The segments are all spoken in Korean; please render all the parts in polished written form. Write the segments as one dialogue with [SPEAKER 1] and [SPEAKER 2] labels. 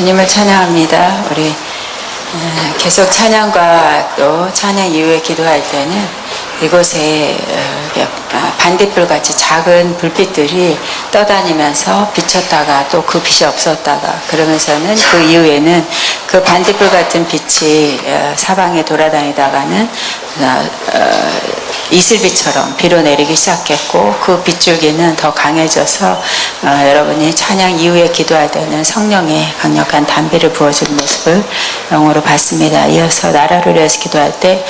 [SPEAKER 1] 주님을 찬양합니다. 우리 계속 찬양과 또 찬양 이후에 기도할 때는 이곳에 반딧불같이 작은 불빛들이 떠다니면서 비쳤다가 또 그 빛이 없었다가 그러면서는 그 이후에는 그 반딧불 같은 빛이 사방에 돌아다니다가는 이슬비처럼 비로 내리기 시작했고 그 빗줄기는 더 강해져서 여러분이 찬양 이후에 기도할 때는 성령의 강력한 담비를 부어주는 모습을 영으로 봤습니다. 이어서 나라를 위해서 기도할 때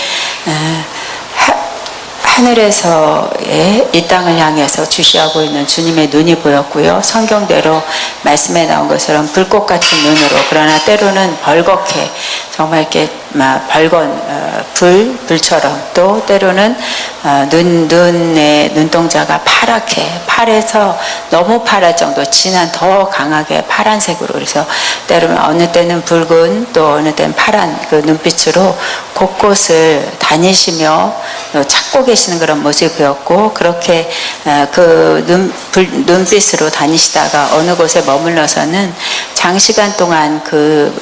[SPEAKER 1] 하늘에서의 이 땅을 향해서 주시하고 있는 주님의 눈이 보였고요. 성경대로 말씀에 나온 것처럼 불꽃 같은 눈으로, 그러나 때로는 벌겋게 정말 이렇게 벌건 불처럼, 또 때로는 눈의 눈동자가 파랗게, 팔에서 너무 파랄 정도 진한 더 강하게 파란색으로, 그래서 때로는 어느 때는 붉은 또 어느 때는 파란 그 눈빛으로 곳곳을 다니시며 찾고 계시는 그런 모습이 보였고, 그렇게 그 눈빛으로 다니시다가 어느 곳에 머물러서는 장시간 동안 그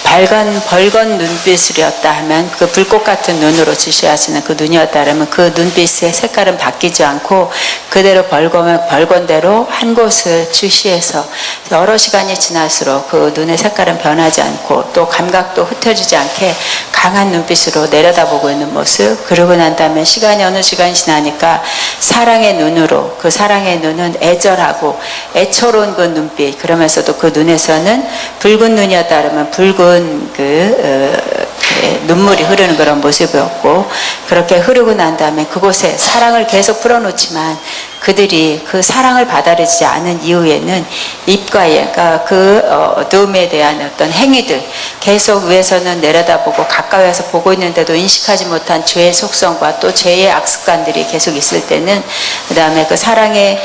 [SPEAKER 1] 벌건 눈빛이었다 하면, 그 불꽃 같은 눈으로 지시하시는 그 눈이었다 하면 그 눈빛의 색깔은 바뀌지 않고 그대로 벌건대로 한 곳을 주시해서 여러 시간이 지날수록 그 눈의 색깔은 변하지 않고 또 감각도 흩어지지 않게 강한 눈빛으로 내려다보고 있는 모습. 그러고 난 다음에 어느 시간이 지나니까 사랑의 눈으로, 그 사랑의 눈은 애절하고 애처로운 그 눈빛, 그러면서도 그 눈에서는 붉은 눈이었다 그러면 붉은 눈물이 흐르는 그런 모습이었고, 그렇게 흐르고 난 다음에 그곳에 사랑을 계속 풀어놓지만 그들이 그 사랑을 받아들이지 않은 이후에는 입가에, 그러니까 그 어둠에 대한 어떤 행위들, 계속 위에서는 내려다보고 가까이에서 보고 있는데도 인식하지 못한 죄의 속성과 또 죄의 악습관들이 계속 있을 때는, 그 다음에 그 사랑의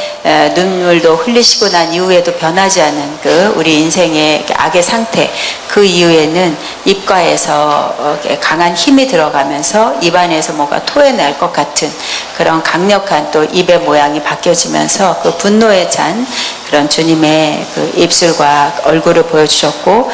[SPEAKER 1] 눈물도 흘리시고 난 이후에도 변하지 않은 그 우리 인생의 악의 상태, 그 이후에는 입가에서 강한 힘이 들어가면서 입안에서 뭔가 토해낼 것 같은 그런 강력한 또 입의 모양이 바뀌어지면서 그 분노에 찬 그런 주님의 그 입술과 얼굴을 보여주셨고,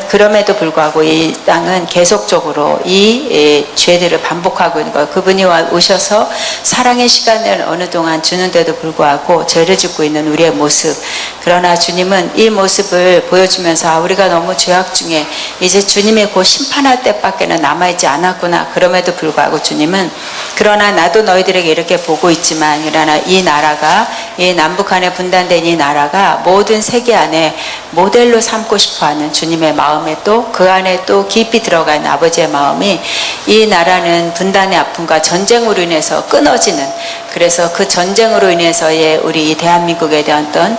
[SPEAKER 1] 그럼에도 불구하고 이 땅은 계속적으로 이 죄들을 반복하고 있는 거예요. 그분이 오셔서 사랑의 시간을 어느 동안 주는데도 불구하고 죄를 짓고 있는 우리의 모습, 그러나 주님은 이 모습을 보여주면서 우리가 너무 죄악 중에 이제 주님이 곧 심판할 때밖에는 남아있지 않았구나. 그럼에도 불구하고 주님은, 그러나 나도 너희들에게 이렇게 보고 있지만, 그러나 이 나라가, 이 남북한에 분단된 이 나라가 모든 세계 안에 모델로 삼고 싶어하는 주님의 마음에, 또 그 안에 또 깊이 들어가 있는 아버지의 마음이, 이 나라는 분단의 아픔과 전쟁으로 인해서 끊어지는, 그래서 그 전쟁으로 인해서의 우리 대한민국에 대한 어떤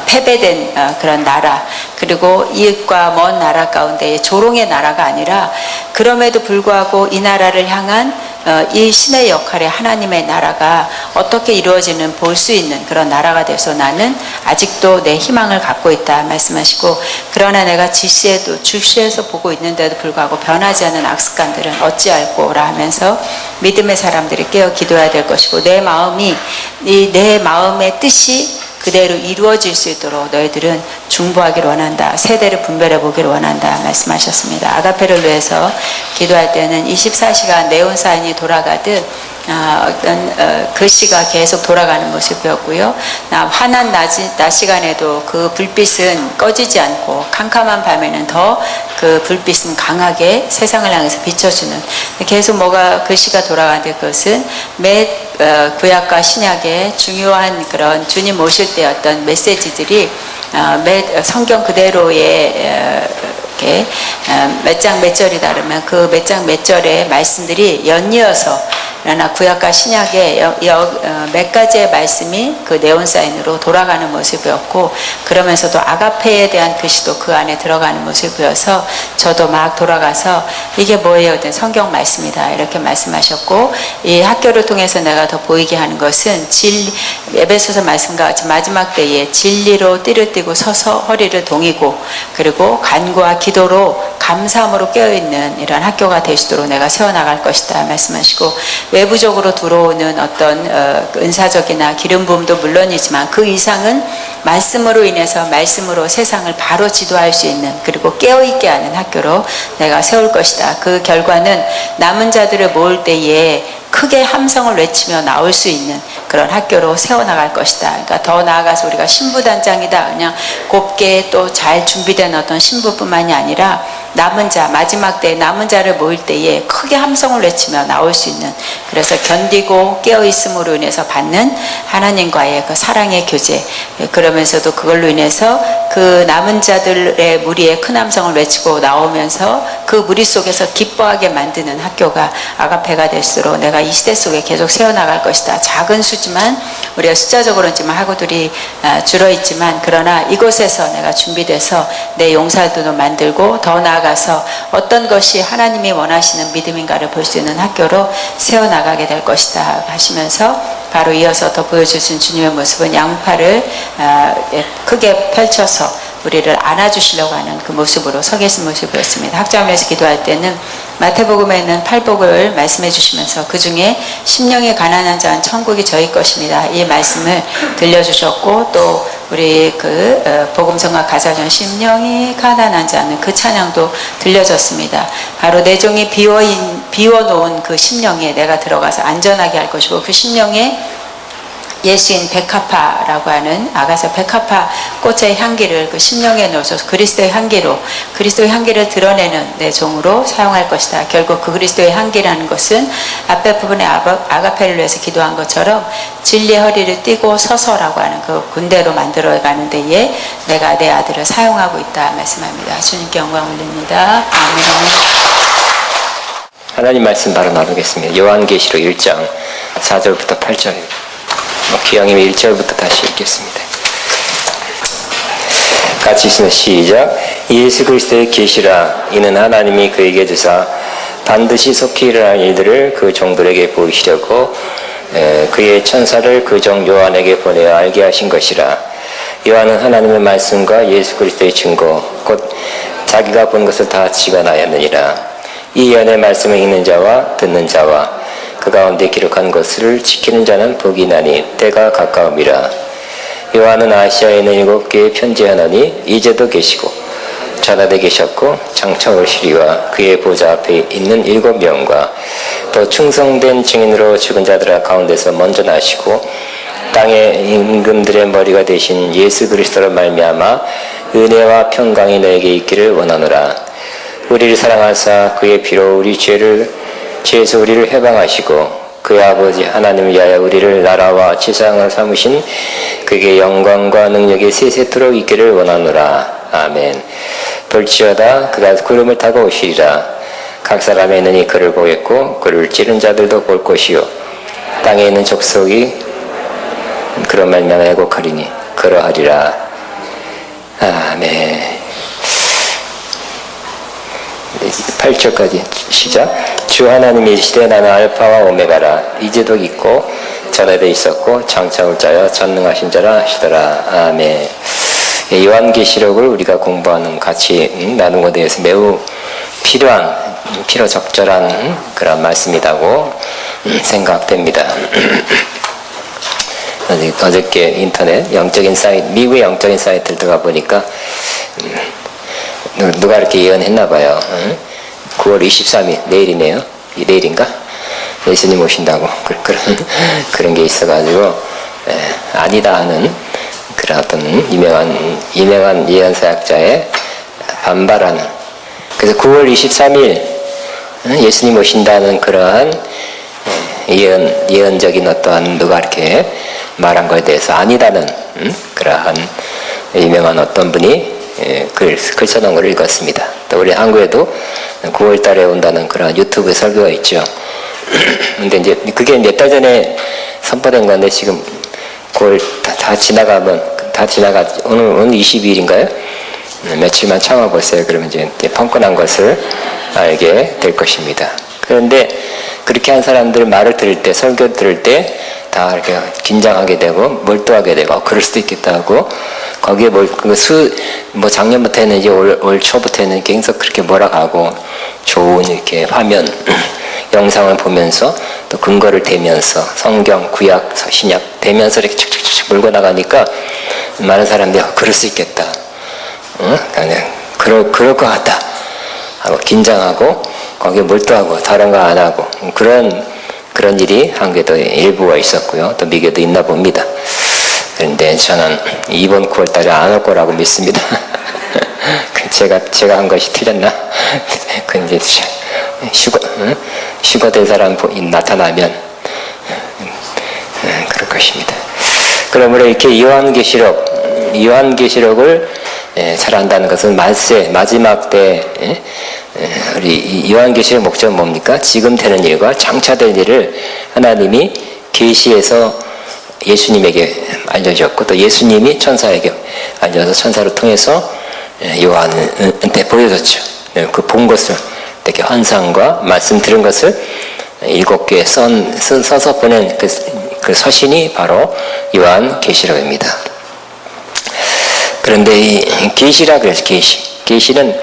[SPEAKER 1] 패배된 그런 나라, 그리고 이웃과 먼 나라 가운데의 조롱의 나라가 아니라, 그럼에도 불구하고 이 나라를 향한 이 신의 역할의 하나님의 나라가 어떻게 이루어지는 볼 수 있는 그런 나라가 돼서 나는 아직도 내 희망을 갖고 있다 말씀하시고, 그러나 내가 주시에서 보고 있는데도 불구하고 변하지 않은 악습관들은 어찌할꼬라 하면서 믿음의 사람들이 깨어 기도해야 될 것이고, 내 마음의 뜻이 그대로 이루어질 수 있도록 너희들은 중보하기를 원한다, 세대를 분별해 보기를 원한다 말씀하셨습니다. 아가페를 위해서 기도할 때는 24시간 네온사인이 돌아가듯 어떤 글씨가 계속 돌아가는 모습이었고요. 환한 낮 시간에도 그 불빛은 꺼지지 않고, 캄캄한 밤에는 더 그 불빛은 강하게 세상을 향해서 비춰주는, 계속 뭐가 글씨가 돌아가는데, 그것은 매 구약과 신약의 중요한 그런 주님 오실 때 어떤 메시지들이 매 성경 그대로의 몇 장 몇 절이 다르면 그 몇 장 몇 절의 말씀들이 연이어서, 그러나 구약과 신약의 몇 가지의 말씀이 그 네온사인으로 돌아가는 모습이었고, 그러면서도 아가페에 대한 글씨도 그 안에 들어가는 모습이어서 저도 막 돌아가서 이게 뭐예요? 성경 말씀이다 이렇게 말씀하셨고, 이 학교를 통해서 내가 더 보이게 하는 것은 에베소서 말씀과 같이 마지막 때에 진리로 띠를 띠고 서서 허리를 동이고, 그리고 간구와 기도로 감사함으로 깨어있는 이런 학교가 되시도록 내가 세워나갈 것이다 말씀하시고, 외부적으로 들어오는 어떤 은사적이나 기름 부음도 물론이지만 그 이상은 말씀으로 인해서 말씀으로 세상을 바로 지도할 수 있는, 그리고 깨어있게 하는 학교로 내가 세울 것이다. 그 결과는 남은 자들을 모을 때에 크게 함성을 외치며 나올 수 있는 그런 학교로 세워나갈 것이다. 그러니까 더 나아가서 우리가 신부단장이다, 그냥 곱게 또 잘 준비된 어떤 신부뿐만이 아니라 남은 자, 마지막 때에 남은 자를 모일 때에 크게 함성을 외치며 나올 수 있는, 그래서 견디고 깨어있음으로 인해서 받는 하나님과의 그 사랑의 교제, 그러면서도 그걸로 인해서 그 남은 자들의 무리에 큰 함성을 외치고 나오면서 그 무리 속에서 기뻐하게 만드는 학교가 아가페가 될수록 내가 이 시대 속에 계속 세워나갈 것이다. 작은 수지만, 우리가 숫자적으로는 지금 학우들이 줄어있지만, 그러나 이곳에서 내가 준비돼서 내 용사들도 만들고 더 나아가서 어떤 것이 하나님이 원하시는 믿음인가를 볼 수 있는 학교로 세워나가게 될 것이다 하시면서, 바로 이어서 더 보여주신 주님의 모습은 양팔을 크게 펼쳐서 우리를 안아주시려고 하는 그 모습으로 서 계신 모습이었습니다. 학자하면서 기도할 때는 마태복음에 있는 팔복을 말씀해 주시면서 그 중에 심령이 가난한 자는 천국이 저희 것입니다, 이 말씀을 들려주셨고, 또 우리 복음성과 가사전 심령이 가난한 자는 그 찬양도 들려졌습니다. 바로 내 종이 비워놓은 그 심령에 내가 들어가서 안전하게 할 것이고, 그 심령에 예수인 백합화라고 하는 아가서 백합화 꽃의 향기를 그 심령에 넣어서 그리스도의 향기로, 그리스도의 향기를 드러내는 내 종으로 사용할 것이다. 결국 그 그리스도의 향기라는 것은 앞에 부분에 아가페를 위해서 기도한 것처럼 진리의 허리를 띠고 서서라고 하는 그 군대로 만들어가는 데에 내가 내 아들을 사용하고 있다 말씀합니다. 주님께 영광 올립니다. 아멘.
[SPEAKER 2] 하나님 말씀 바로 나누겠습니다. 요한계시록 1장 4절부터 8절. 기왕이면 1절부터 다시 읽겠습니다. 같이 있으면 시작. 예수 그리스도의 계시라. 이는 하나님이 그에게 주사 반드시 속히 일어날 일들을 그 종들에게 보이시려고 그의 천사를 그 종 요한에게 보내어 알게 하신 것이라. 요한은 하나님의 말씀과 예수 그리스도의 증거 곧 자기가 본 것을 다 지간하였느니라. 이 예언의 말씀을 읽는 자와 듣는 자와 그 가운데 기록한 것을 지키는 자는 복이 나니 때가 가까움이라. 요한은 아시아에 있는 7교회에 편지하노니 이제도 계시고 전하되 계셨고 장차 오시리와 그의 보좌 앞에 있는 7명과 또 충성된 증인으로 죽은 자들 가운데서 먼저 나시고 땅의 임금들의 머리가 되신 예수 그리스도로 말미암아 은혜와 평강이 너에게 있기를 원하노라. 우리를 사랑하사 그의 피로 우리 죄에서 우리를 해방하시고 그의 아버지 하나님을 위하여 우리를 나라와 지상을 삼으신 그에게 영광과 능력이 세세토록 있기를 원하노라. 아멘. 볼지어다 그가 구름을 타고 오시리라. 각 사람의 눈이 그를 보겠고 그를 찌른 자들도 볼 것이요 땅에 있는 족속이 그로 말미암아 애곡하리니 그러하리라. 아멘. 8절까지 시작. 주 하나님이 이르시되 나는 알파와 오메가라. 이제도 있고 전에도 있었고 장차 올 자여 전능하신 자라 하시더라. 아멘. 요한계시록을 우리가 공부하는 같이 나눈 것에 대해서 매우 필요적절한 그런 말씀이라고 생각됩니다. 어저께 인터넷 영적인 사이트, 미국의 영적인 사이트를 들어가 보니까 누가 이렇게 예언했나 봐요. 9월 23일 내일이네요. 내일인가? 예수님 오신다고 그런 게 있어가지고 아니다 하는 그런 어떤 유명한 예언사역자의 반발하는. 그래서 9월 23일 예수님 오신다는 그러한 예언적인 어떠한 누가 이렇게 말한 것에 대해서 아니다는 그러한 유명한 어떤 분이 글 써놓은 걸 읽었습니다. 또 우리 한국에도 9월 달에 온다는 그런 유튜브 설교가 있죠. 근데 이제 그게 몇 달 전에 선포된 건데 지금 9월 다 오늘 22일인가요? 며칠만 참아보세요. 그러면 이제 펑크난 것을 알게 될 것입니다. 그런데 그렇게 한 사람들 말을 들을 때, 설교 들을 때 다 이렇게 긴장하게 되고 몰두하게 되고 그럴 수도 있겠다 하고 거기에 뭐 작년부터는 이제 올 초부터는 계속 그렇게 몰아가고 좋은 이렇게 화면 영상을 보면서 또 근거를 대면서 성경, 구약, 신약 대면서 이렇게 쭉쭉쭉 몰고 나가니까 많은 사람들이 그럴 수 있겠다. 그냥 그럴 것 같다 하고 긴장하고 거기에 몰두하고 다른 거 안 하고 그런 일이 한국에도 일부가 있었고요. 또 미국에도 있나 봅니다. 그런데 저는 이번 9월 달에 안 올 거라고 믿습니다. 제가 한 것이 틀렸나? 그 이제 휴거된 사람 나타나면 그럴 것입니다. 그러므로 이렇게 요한계시록을 잘 안다는 것은 마지막 때 우리 요한계시록 목적은 뭡니까? 지금 되는 일과 장차 될 일을 하나님이 계시해서 예수님에게 알려줬고 또 예수님이 천사에게 알려서 천사를 통해서 요한한테 보여줬죠. 그 본 것을 되게 환상과 말씀 들은 것을 7개에 써서 보낸 그 서신이 바로 요한계시록입니다. 그런데 이 계시라 그래서 계시는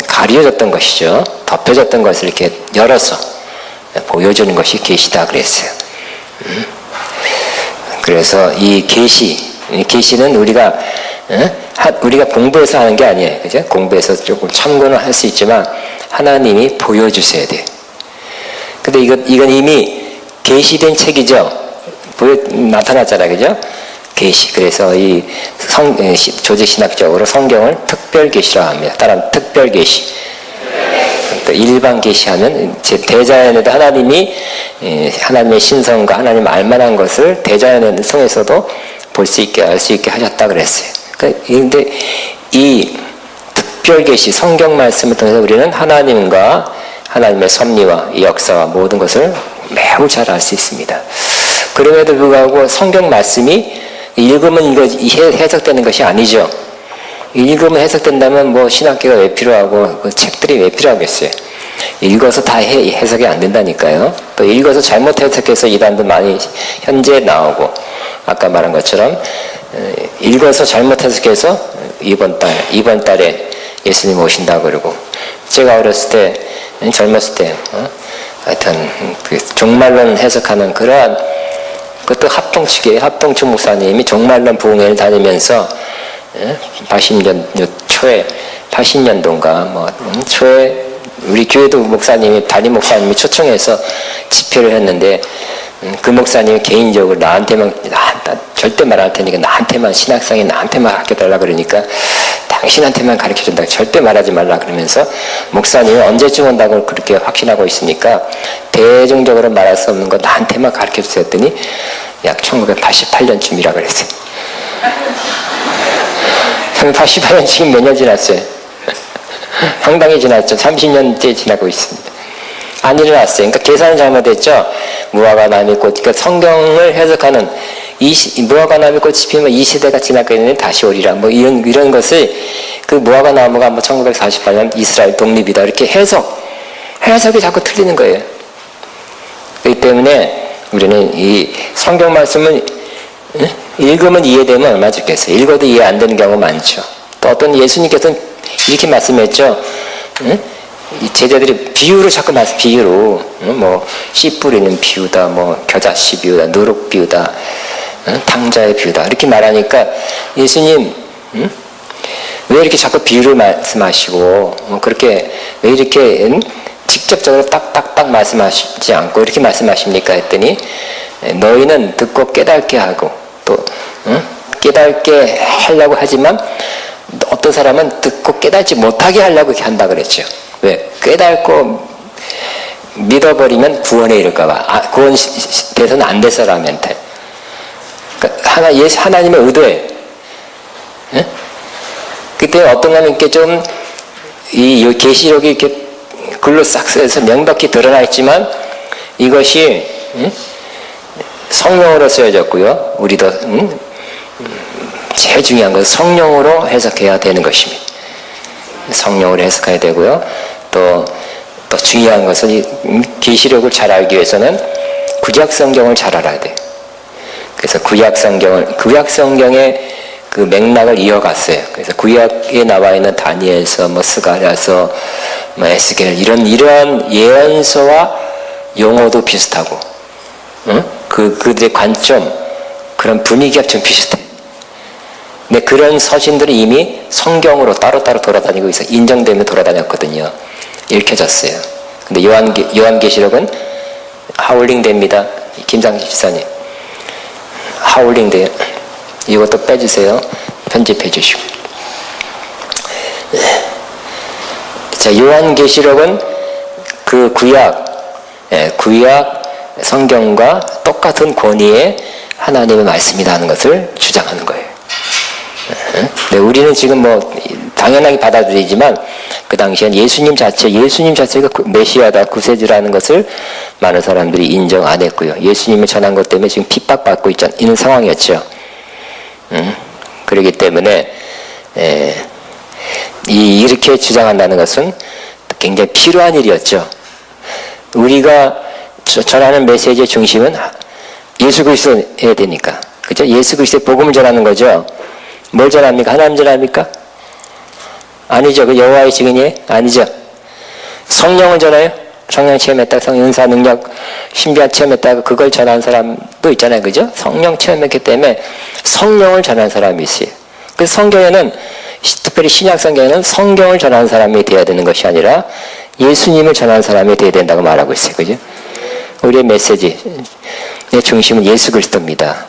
[SPEAKER 2] 가려졌던 것이죠. 덮여졌던 것을 이렇게 열어서 보여주는 것이 계시다 그랬어요. 그래서 이 계시는 우리가 공부해서 하는 게 아니에요. 그죠? 공부해서 조금 참고는 할 수 있지만 하나님이 보여주셔야 돼요. 근데 이건 이미 계시된 책이죠. 나타났잖아요. 그죠? 계시. 그래서 이 조직신학적으로 성경을 특별계시라고 합니다. 따라서 특별계시. 또 일반 계시하면 대자연에도 하나님의 신성과 하나님 알만한 것을 대자연을 통해서도 볼 수 있게 알 수 있게 하셨다 그랬어요. 그런데 이 특별계시 성경 말씀을 통해서 우리는 하나님과 하나님의 섭리와 역사와 모든 것을 매우 잘 알 수 있습니다. 그럼에도 불구하고 성경 말씀이 읽으면 이거 해석되는 것이 아니죠. 읽으면 해석된다면 뭐 신학교가 왜 필요하고 그 책들이 왜 필요하겠어요. 읽어서 다 해석이 안 된다니까요. 또 읽어서 잘못 해석해서 이단도 많이 현재 나오고 아까 말한 것처럼 읽어서 잘못 해석해서 이번 달에 예수님 오신다고 그러고 제가 어렸을 때 젊었을 때 하여튼 그 종말론 해석하는 그러한 그것도 합동측 목사님이 종말론 부흥회를 다니면서 80년도인가 초에 우리 교회도 담임 목사님이 초청해서 집회를 했는데 그 목사님이 개인적으로 절대 말 안 할 테니까 나한테만 신학생이 나한테만 가르쳐달라 그러니까 당신한테만 가르쳐준다 절대 말하지 말라 그러면서 목사님이 언제쯤 온다고 그렇게 확신하고 있으니까 대중적으로 말할 수 없는 거 나한테만 가르쳐주세요 했더니 약 1988년쯤이라 그랬어요. 88년 지금 몇 년 지났어요? 상당히 지났죠. 30년째 지나고 있습니다. 안 일어났어요. 그러니까 계산은 잘못했죠. 무화과 나무 꽃, 그러니까 성경을 해석하는 무화과 나무 꽃이 피면 이 시대가 지나가면 다시 오리라. 뭐 이런 것을 그 무화과 나무가 1948년 이스라엘 독립이다 이렇게 해석이 자꾸 틀리는 거예요. 그렇기 때문에 우리는 이 성경 말씀을 읽으면 이해되면 얼마나 좋겠어요. 읽어도 이해 안 되는 경우가 많죠. 또 어떤 예수님께서는 이렇게 말씀했죠. 이 제자들이 비유로 자꾸 비유로 씨 뿌리는 비유다, 겨자씨 비유다, 누룩 비유다, 탕자의 비유다 이렇게 말하니까 예수님 왜 이렇게 자꾸 비유를 말씀하시고 그렇게 왜 이렇게 직접적으로 딱딱딱 말씀하시지 않고 이렇게 말씀하십니까 했더니 너희는 듣고 깨닫게 하고 또 깨닫게 하려고 하지만 어떤 사람은 듣고 깨닫지 못하게 하려고 이렇게 한다 그랬죠. 왜? 깨닫고 믿어버리면 구원에 이를까봐 구원 돼서는 안 될 사람한테 그러니까 하나님의 의도예요. 그때 어떤 거는 이렇게 좀 이 계시록이 이렇게 글로 싹 써서 명백히 드러나 있지만 이것이 성령으로 쓰여졌고요. 우리도 제일 중요한 것은 성령으로 해석해야 되는 것입니다. 성령으로 해석해야 되고요. 또 중요한 것은 이 계시록을 잘 알기 위해서는 구약 성경을 잘 알아야 돼요. 그래서 구약 성경의 그 맥락을 이어갔어요. 그래서 구약에 나와 있는 다니엘서, 뭐 스가랴서, 뭐 에스겔 이런 예언서와 용어도 비슷하고, 그들의 관점, 그런 분위기가 좀 비슷해. 근데 그런 서신들이 이미 성경으로 따로따로 돌아다니고 있어. 인정되며 돌아다녔거든요. 읽혀졌어요. 근데 요한계시록은 하울링 됩니다. 김상식 지사님. 하울링 돼요. 이것도 빼주세요. 편집해 주시고. 자, 요한계시록은 그 구약 성경과 똑같은 권위의 하나님의 말씀이다 하는 것을 주장하는 거예요. 네, 우리는 지금 뭐 당연하게 받아들이지만 그 당시엔 예수님 자체가 메시아다, 구세주라는 것을 많은 사람들이 인정 안 했고요. 예수님을 전한 것 때문에 지금 핍박받고 있는 상황이었죠. 그렇기 때문에 이렇게 주장한다는 것은 굉장히 필요한 일이었죠. 우리가 전하는 메시지의 중심은 예수 그리스도여야 되니까, 그죠? 예수 그리스도의 복음을 전하는 거죠. 뭘 전합니까? 하나님 전합니까? 아니죠. 그 여호와의 증인이 아니죠. 성령을 전해요. 성령 체험했다가 성령 은사 능력 신비한 체험했다가 그걸 전하는 사람도 있잖아요. 그죠? 성령 체험했기 때문에 성령을 전하는 사람이 있어요. 그래서 성경에는, 특별히 신약 성경에는 성경을 전하는 사람이 되어야 되는 것이 아니라 예수님을 전하는 사람이 되어야 된다고 말하고 있어요. 그죠? 우리의 메시지의 중심은 예수 그리스도입니다.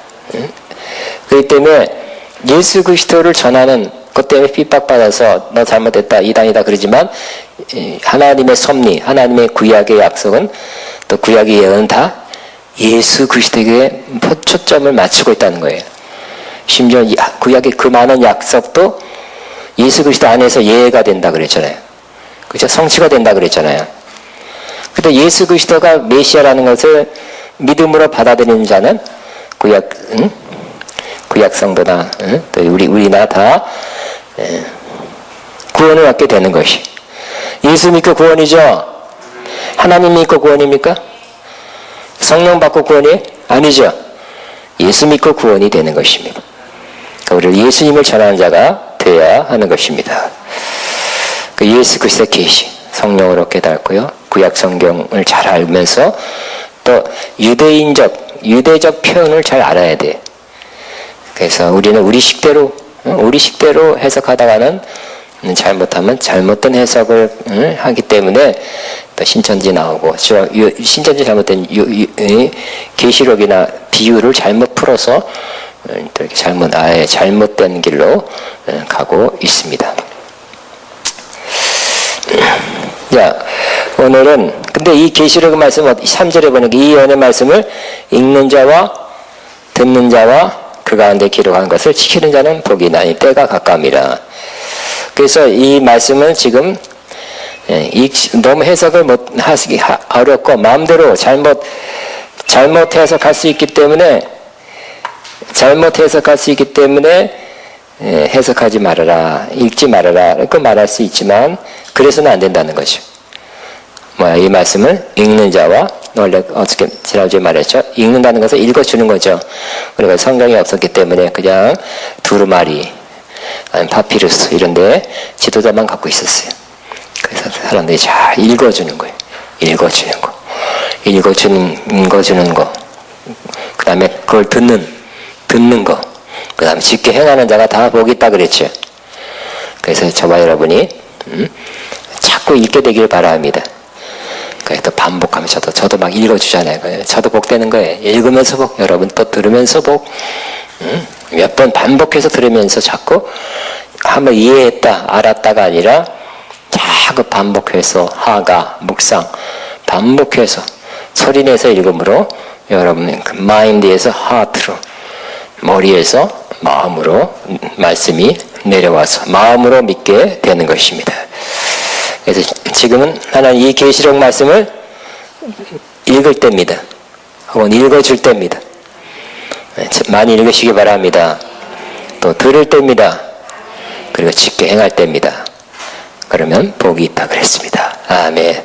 [SPEAKER 2] 그렇기 때문에 예수 그리스도를 전하는 것 때문에 핍박받아서 너 잘못했다, 이단이다 그러지만 하나님의 섭리, 하나님의 구약의 약속은, 또 구약의 예언은 다 예수 그리스도에게 초점을 맞추고 있다는 거예요. 심지어 구약의 그 많은 약속도 예수 그리스도 안에서 예가 된다 그랬잖아요. 그죠? 성취가 된다 그랬잖아요. 근데 예수 그리스도가 메시아라는 것을 믿음으로 받아들이는 자는 구약 성도나 또 우리나 다 구원을 받게 되는 것이. 예수 믿고 구원이죠. 하나님 믿고 구원입니까? 성령 받고 구원이 아니죠. 예수 믿고 구원이 되는 것입니다. 그러니까 우리를 예수님을 전하는 자가 되어야 하는 것입니다. 그 예수 그리스도의 계시, 성령으로 깨닫고요. 구약 성경을 잘 알면서 또 유대적 표현을 잘 알아야 돼. 그래서 우리는 우리 식대로 해석하다가는 잘못하면 잘못된 해석을 하기 때문에 또 신천지 나오고, 신천지 잘못된 계시록이나 비유를 잘못 풀어서 이렇게 잘못된 길로 가고 있습니다. 자, 오늘은 근데 이 계시록 말씀 3절에 보니까 이 예언의 말씀을 읽는 자와 듣는 자와 그 가운데 기록한 것을 지키는 자는 복이 나니 때가 가까움이라. 그래서 이 말씀은 지금 너무 해석을 하기 어렵고 마음대로 잘못 해석할 수 있기 때문에 해석하지 말아라, 읽지 말아라 이렇게 말할 수 있지만 그래서는 안 된다는 거죠. 이 말씀을 읽는 자와, 원래 어떻게 지난주에 말했죠? 읽는다는 것은 읽어주는 거죠. 우리가 성경이 없었기 때문에 그냥 두루마리, 아니면 파피루스 이런데 지도자만 갖고 있었어요. 그래서 사람들이 잘 읽어주는 거예요. 읽어주는 거. 그 다음에 그걸 듣는 거. 그 다음에 쉽게 행하는 자가 다 복이 있다 그랬죠. 그래서 저와 여러분이 자꾸 읽게 되길 바랍니다. 그래서 반복하면 저도 막 읽어주잖아요. 저도 복되는 거예요. 읽으면서 복, 여러분 또 들으면서 복. 몇 번 반복해서 들으면서 자꾸 한번 이해했다, 알았다가 아니라 자꾸 반복해서 하가, 묵상, 반복해서 소리내서 읽음으로 여러분의 그 마인드에서 하트로, 머리에서 마음으로 말씀이 내려와서 마음으로 믿게 되는 것입니다. 그래서 지금은 하나님 이 계시록 말씀을 읽을 때입니다. 혹은 읽어줄 때입니다. 많이 읽으시기 바랍니다. 또 들을 때입니다. 그리고 쉽게 행할 때입니다. 그러면 복이 있다 그랬습니다. 아멘.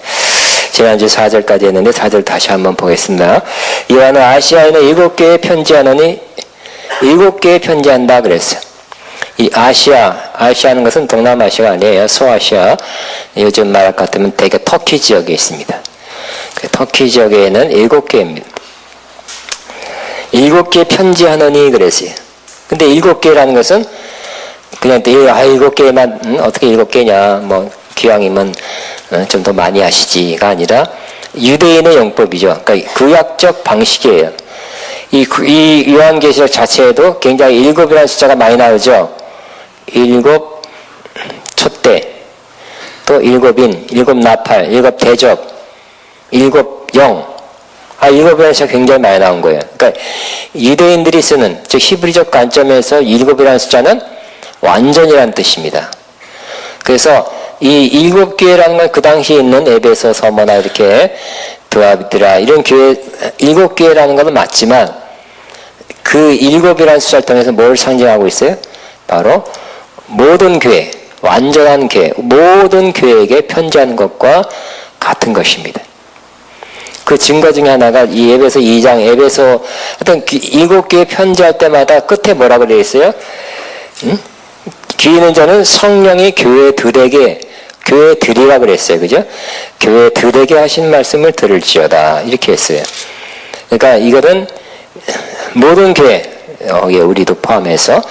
[SPEAKER 2] 지난주 4절까지 했는데 4절 다시 한번 보겠습니다. 요한은 아시아에 있는 7교회에 편지하노니 7개에 편지한다 그랬어요. 이 아시아는 것은 동남아시아가 아니에요. 소아시아. 요즘 말 같으면 대개 터키 지역에 있습니다. 그 터키 지역에는 7개입니다. 7개 편지하느니 그랬어요. 근데 7개라는 것은 그냥 7개만 어떻게 7개냐 뭐 기왕이면 좀 더 많이 하시지가 아니라 유대인의 용법이죠. 그러니까 구약적 방식이에요. 이 요한계시록 자체에도 굉장히 7이라는 숫자가 많이 나오죠. 7 촛대, 또 7인, 7 나팔, 7 대접, 7 영. 7이라는 숫자가 굉장히 많이 나온 거예요. 그러니까 유대인들이 쓰는, 즉 히브리적 관점에서 7이라는 숫자는 완전이라는 뜻입니다. 그래서 이 7교회라는 건 그 당시에 있는 에베소, 서머나 이렇게 드아비드라 이런 교회 7교회라는 것은 맞지만 그 7이라는 숫자를 통해서 뭘 상징하고 있어요? 바로 모든 교회, 완전한 교회, 모든 교회에게 편지하는 것과 같은 것입니다. 그 증거 중에 하나가 이 에베소 2장, 에베소 어떤 7교회 편지할 때마다 끝에 뭐라 그래 있어요? 귀 있는 자는 성령이 교회들에게, 교회들이라 그랬어요. 그죠? 교회들에게 하신 말씀을 들을지어다. 이렇게 했어요. 그러니까 이거는 모든 교회, 여기에 우리도 포함해서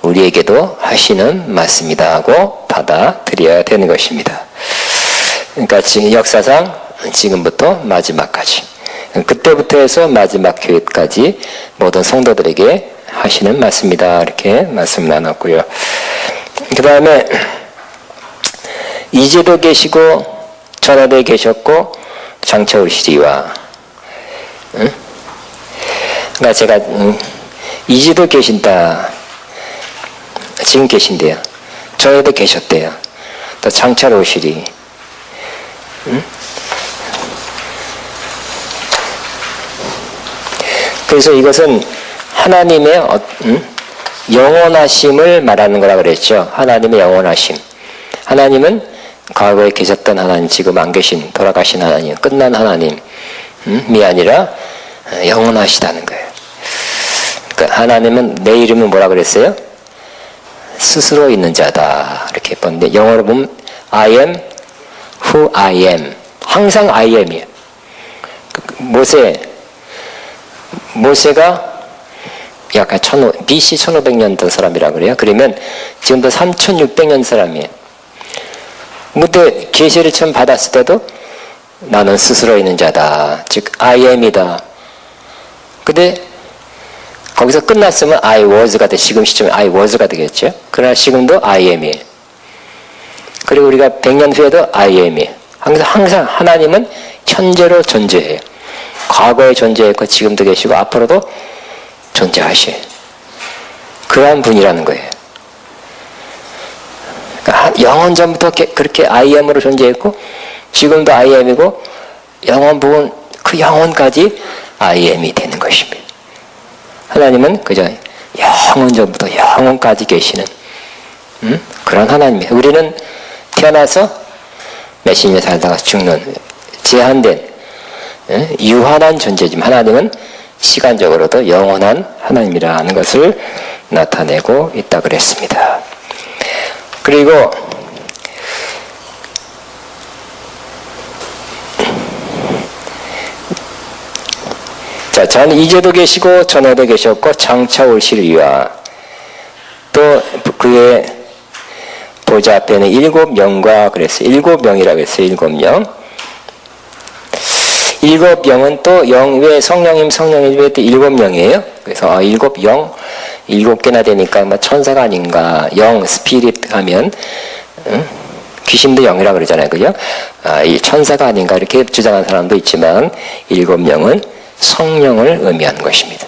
[SPEAKER 2] 우리에게도 하시는 말씀이다 하고 받아들여야 되는 것입니다. 그러니까 지금 역사상 지금부터 마지막까지, 그때부터 해서 마지막 교회까지 모든 성도들에게 하시는 말씀이다. 이렇게 말씀 나눴고요. 그 다음에 이제도 계시고 전에도 계셨고 장차 오시리와, 그러니까 제가 이제도 계신다, 지금 계신대요. 전에도 계셨대요. 또 장차 오시리. 그래서 이것은 하나님의 영원하심을 말하는 거라 그랬죠. 하나님의 영원하심. 하나님은 과거에 계셨던 하나님, 지금 안 계신, 돌아가신 하나님, 끝난 하나님이 아니라 영원하시다는 거예요. 그러니까 하나님은 내 이름은 뭐라 그랬어요? 스스로 있는 자다. 이렇게 했는데 영어로 보면 I am who I am. 항상 I am이에요. 모세가 약간 BC 1500년 사람이라 그래요. 그러면 지금도 3600년 사람이에요. 근데 계시를 처음 받았을 때도 나는 스스로 있는 자다, 즉 I am이다. 근데 거기서 끝났으면 I was가 돼. 지금 시점에 I was가 되겠죠. 그러나 지금도 I am이에요. 그리고 우리가 100년 후에도 I am이에요. 항상 하나님은 현재로 존재해요. 과거에 존재했고 지금도 계시고 앞으로도 존재하셔요. 그러한 분이라는 거예요. 그러니까 영원 전부터 그렇게 I am으로 존재했고 지금도 I am이고 영원 부분 그 영원까지 I am이 되는 것입니다. 하나님은 그저 영원 전부터 영원까지 계시는 그런 하나님이에요. 우리는 태어나서 몇십 년 살다가 죽는 제한된 유한한 존재지만 하나님은 시간적으로도 영원한 하나님이라는 것을 나타내고 있다 그랬습니다. 그리고 자, 전 이제도 계시고 전에도 계셨고 장차 오시리와 또 그의 보좌 앞에는 7영과 그랬어요. 7영이라고 했어요. 7영. 7영은 또 영, 왜 성령님 왜 또 7영이에요? 그래서 7영, 7개나 되니까 뭐 천사가 아닌가, 영, 스피릿 하면 귀신도 영이라고 그러잖아요. 그죠? 이 천사가 아닌가 이렇게 주장하는 사람도 있지만 7영은 성령을 의미하는 것입니다.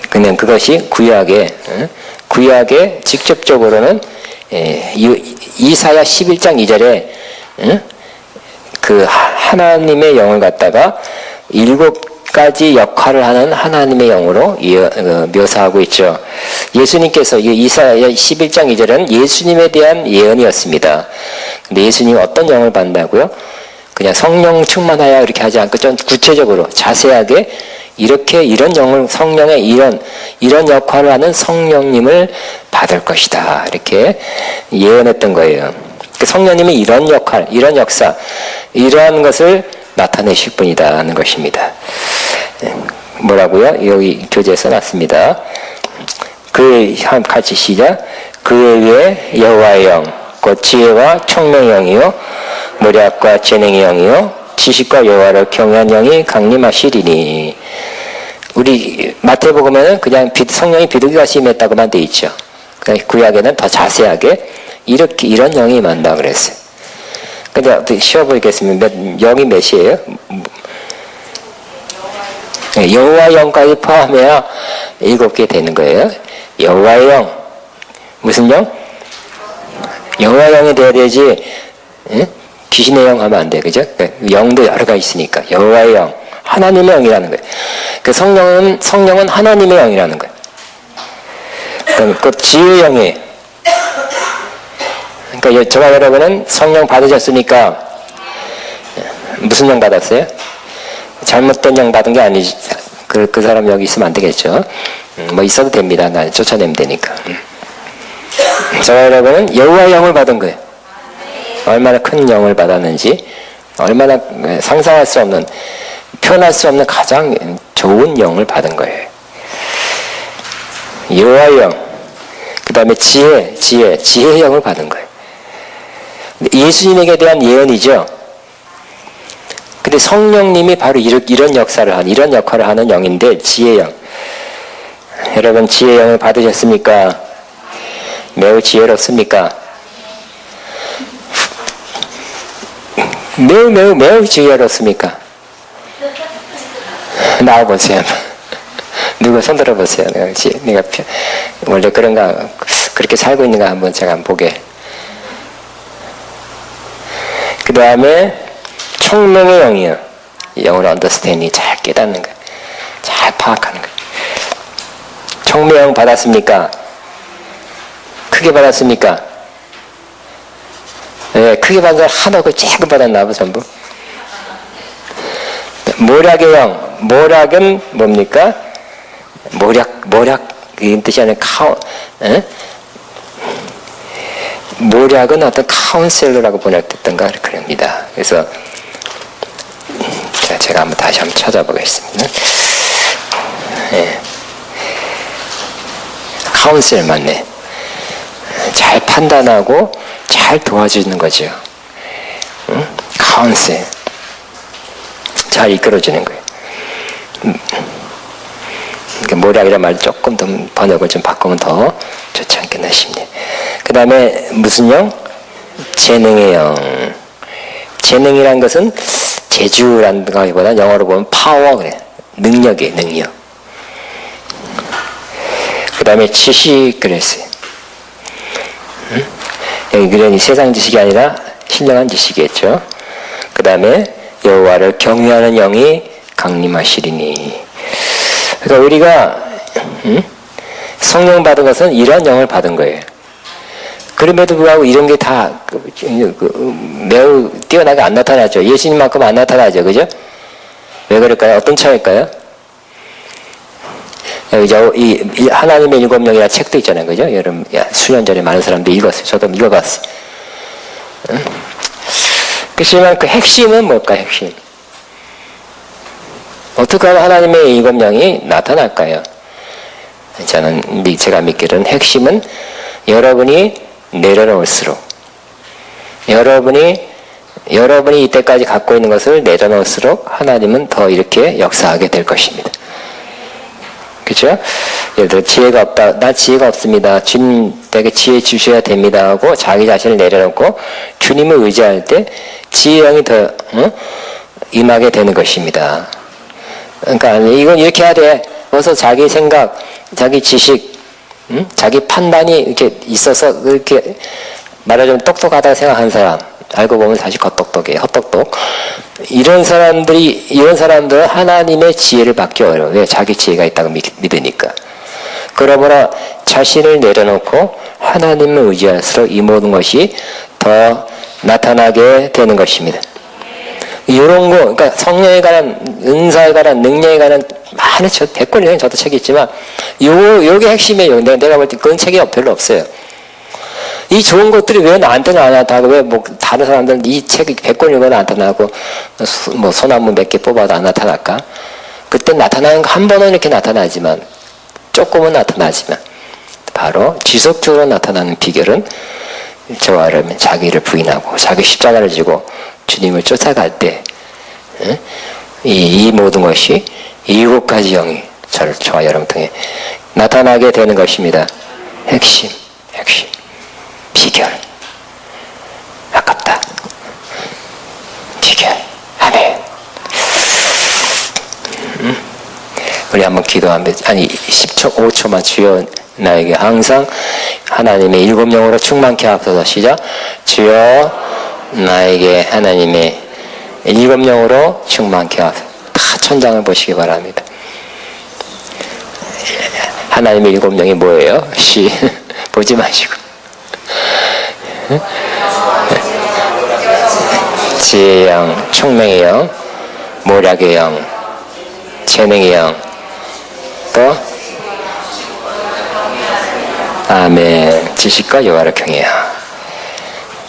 [SPEAKER 2] 그냥 그것이 구약에 직접적으로는 이사야 11장 2절에 그 하나님의 영을 갖다가 7가지 역할을 하는 하나님의 영으로 묘사하고 있죠. 예수님께서 이사야 11장 2절은 예수님에 대한 예언이었습니다. 근데 예수님이 어떤 영을 받는다고요? 그냥 성령 충만하여 이렇게 하지 않고 좀 구체적으로 자세하게 이렇게 이런 영을 성령의 이런 역할을 하는 성령님을 받을 것이다. 이렇게 예언했던 거예요. 성령님이 이런 역할, 이런 역사, 이러한 것을 나타내실 분이다는 것입니다. 뭐라고요? 여기 교재에 써놨습니다. 같이 시작. 그에 의해 여호와의 영, 곧 지혜와 총명의 영이요, 모략과 재능의 영이요, 지식과 여호와를 경외한 영이 강림하시리니. 우리 마태복음에는 그냥 성령이 비둘기같이 임했다고만 돼 있죠. 구약에는 더 자세하게 이런 영이 임한다 그랬어요. 근데 어떻게 쉬어보겠습니다. 영이 몇이에요? 여호와 영까지 포함해야 7개 되는 거예요. 여호와의 영. 무슨 영? 여호와 영이 돼야 되지, 응? 귀신의 영 하면 안 돼. 그죠? 영도 여러 가지 있으니까. 여호와의 영. 하나님의 영이라는 거예요. 성령은 하나님의 영이라는 거예요. 그럼 그 지혜의 영이에요. 그러니까 저와 여러분은 성령 받으셨으니까 무슨 영 받았어요? 잘못된 영 받은 게 아니지. 그 사람 여기 있으면 안 되겠죠. 뭐 있어도 됩니다. 나 쫓아내면 되니까. 저와 여러분은 여호와의 영을 받은 거예요. 얼마나 큰 영을 받았는지, 얼마나 상상할 수 없는, 표현할 수 없는 가장 좋은 영을 받은 거예요. 여호와의 영, 그 다음에 지혜의 영을 받은 거예요. 예수님에게 대한 예언이죠. 근데 성령님이 바로 이런 역할을 하는 영인데, 지혜의 영. 여러분, 지혜의 영을 받으셨습니까? 매우 지혜롭습니까? 매우 지혜롭습니까? 나와보세요. 누구 손 들어보세요. 내가 원래 그렇게 살고 있는가 한번 제가 한번 보게. 그 다음에 총명의 영이요. 영을 언더스탠딩, 잘 깨닫는 거예요. 잘 파악하는 거예요. 총명 받았습니까? 크게 받았습니까? 네, 크게 받은 사람 하나 없고 조금 받았나 봐, 전부. 모략의 영. 모략은 뭡니까? 모략, 이 뜻이 아니라 모략은 어떤 카운셀러라고 번역됐던가 그럽니다. 그래서 제가 다시 한번 찾아보겠습니다. 네. 카운셀 맞네. 잘 판단하고 잘 도와주는 거죠. 응? 카운셀. 잘 이끌어주는 거예요. 모략이란 말 조금 더 번역을 좀 바꾸면 더 좋지 않겠나 싶네요. 그 다음에 무슨 영? 재능의 영. 재능이란 것은 재주라는 거보다 영어로 보면 파워 그래. 능력이에요. 능력. 그 다음에 지식 그랬어요. 응? 여기 그러니 세상 지식이 아니라 신령한 지식이겠죠. 그 다음에 여호와를 경외하는 영이 강림하시리니. 그러니까 우리가 성령 받은 것은 이런 영을 받은 거예요. 그럼에도 불구하고 이런 게 다 매우 뛰어나게 안 나타나죠. 예수님만큼 안 나타나죠. 그죠? 왜 그럴까요? 어떤 차일까요? 이 하나님의 7명이라는 책도 있잖아요. 그죠? 여러분, 수년 전에 많은 사람들이 읽었어요. 저도 읽어봤어요. 그렇지만 그 핵심은 뭘까요? 핵심. 어떻게 하면 하나님의 7명이 나타날까요? 제가 믿기로는 핵심은 여러분이 내려놓을수록, 여러분이 이때까지 갖고 있는 것을 내려놓을수록 하나님은 더 이렇게 역사하게 될 것입니다. 그렇죠? 예를 들어 지혜가 없다. 나 지혜가 없습니다. 주님에게 지혜 주셔야 됩니다 하고 자기 자신을 내려놓고 주님을 의지할 때 지혜의 영이 더 임하게 되는 것입니다. 그러니까 이건 이렇게 해야 돼. 그래서 자기 생각, 자기 지식, 자기 판단이 이렇게 있어서 이렇게 말하자면 똑똑하다고 생각하는 사람, 알고 보면 사실 겉똑똑해요. 헛똑똑. 이런 사람들은 하나님의 지혜를 받기 어려워요. 왜? 자기 지혜가 있다고 믿으니까. 그러므로 자신을 내려놓고 하나님을 의지할수록 이 모든 것이 더 나타나게 되는 것입니다. 이런 거, 그러니까 성령에 관한, 은사에 관한, 능력에 관한 많은 100권 이상 저도 책이 있지만, 요게 핵심이에요. 내가 볼 때 그런 책이 별로 없어요. 이 좋은 것들이 왜 나한테는 안 나타나고, 왜 뭐, 다른 사람들은 이 책이 100권 읽어도 안 나타나고, 뭐, 소나무 몇 개 뽑아도 안 나타날까? 그때 나타나는 거 한 번은 이렇게 나타나지만, 조금은 나타나지만, 바로 지속적으로 나타나는 비결은 저와 여러분 자기를 부인하고, 자기 십자가를 지고, 주님을 쫓아갈 때, 이 모든 것이 7가지 영이 저와 여러분 통해 나타나게 되는 것입니다. 핵심. 비결. 아깝다. 비결. 아멘. 우리 한번 기도하면, 10초, 5초만 주여 나에게 항상 하나님의 7영으로 충만케 하옵소서. 시작. 주여 나에게 하나님의 7영으로 충만케 하옵소서. 다 천장을 보시기 바랍니다. 하나님의 7영이 뭐예요? 보지 마시고. 지혜의 영, 총명의 영, 모략의 영, 재능의 영, 또 아멘. 지식과 여호와를 경외하여.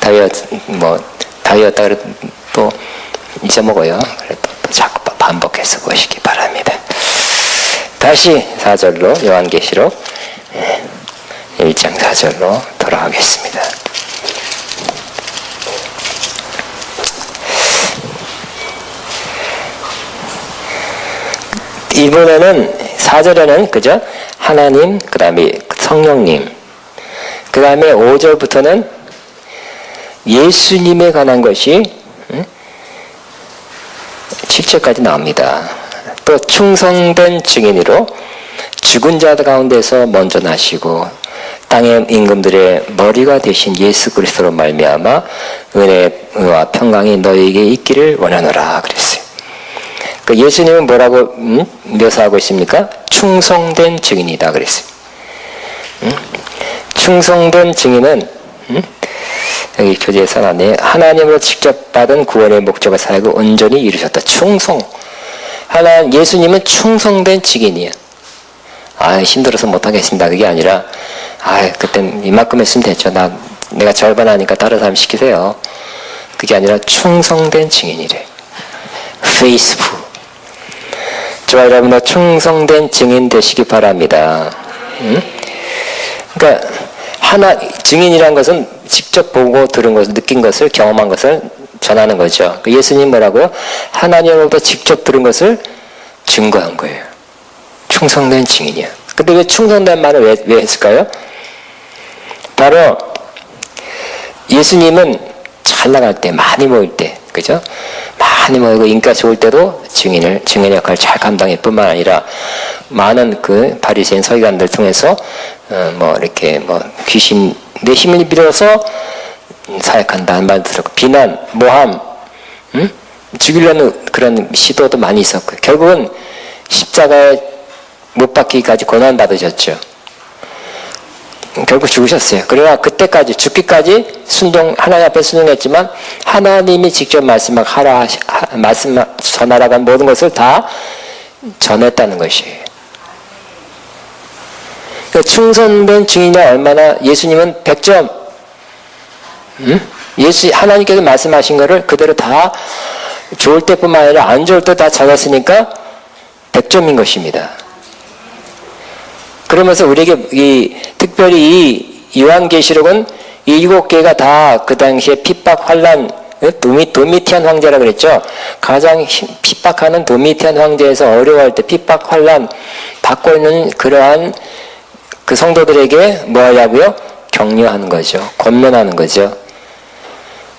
[SPEAKER 2] 다이어트 그래도 또 잊어먹어요. 그래도 자꾸 반복해서 보시기 바랍니다. 다시 4절로 요한계시록 1장 4절로 돌아가겠습니다. 이번에는 4절에는 그죠? 하나님, 그 다음에 성령님, 그 다음에 5절부터는 예수님에 관한 것이 7절까지 나옵니다. 또 충성된 증인으로 죽은 자 가운데서 먼저 나시고 땅의 임금들의 머리가 되신 예수 그리스도로 말미암아 은혜와 평강이 너희에게 있기를 원하노라 그랬어요. 그 예수님은 뭐라고 묘사하고 있습니까? 충성된 증인이다 그랬어요. 충성된 증인은 여기 교재에 써놨네요. 하나님으로 직접 받은 구원의 목적을 살고 온전히 이루셨다. 충성. 예수님은 충성된 증인이야. 힘들어서 못하겠습니다. 그게 아니라, 그땐 이만큼 했으면 됐죠. 내가 절반 하니까 다른 사람 시키세요. 그게 아니라 충성된 증인이래. faithful. 저와 여러분도 충성된 증인 되시기 바랍니다. 그러니까, 증인이란 것은 직접 보고 들은 것을, 느낀 것을, 경험한 것을 전하는 거죠. 예수님 뭐라고요? 하나님으로부터 직접 들은 것을 증거한 거예요. 충성된 증인이야. 근데 왜 충성된 말을 왜 했을까요? 바로 예수님은 잘 나갈 때, 많이 모일 때, 그죠? 많이 모이고 인기가 좋을 때도 증인의 역할을 잘 감당할 뿐만 아니라 많은 그 바리새인 서기관들 통해서 귀신 내 힘을 빌어서 사역한다는 말도 들었고, 비난, 모함, 죽이려는 그런 시도도 많이 있었고, 결국은 십자가에 못 박히기까지 고난 받으셨죠. 결국 죽으셨어요. 그러나 그때까지 죽기까지 하나님 앞에 순종했지만 하나님이 직접 전하라고 한 모든 것을 다 전했다는 것이에요. 그러니까 충성된 증인이 얼마나, 예수님은 100점, 하나님께서 말씀하신 것을 그대로 다 좋을 때뿐만 아니라 안 좋을 때 다 전했으니까 100점인 것입니다. 그러면서 우리에게 특별히 이 요한계시록은 이 7개가 다 그 당시에 핍박, 환란, 도미티안 황제라 그랬죠. 가장 핍박하는 도미티안 황제에서 어려워할 때 핍박, 환란 받고 있는 그러한 그 성도들에게 뭐 하냐고요? 격려하는 거죠. 권면하는 거죠.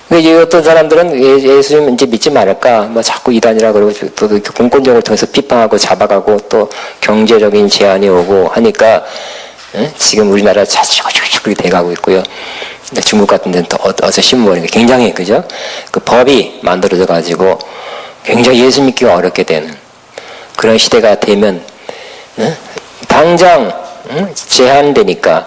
[SPEAKER 2] 근데 어떤 사람들은 예수님 이제 믿지 말을까? 자꾸 이단이라 그러고 또 공권력을 통해서 비판하고 잡아가고 또 경제적인 제한이 오고 하니까 지금 우리나라 자꾸자꾸 돼가고 있고요. 중국 같은 데는 또 어서 신문이 굉장히, 그죠? 그 법이 만들어져 가지고 굉장히 예수 믿기가 어렵게 되는 그런 시대가 되면 당장 제한되니까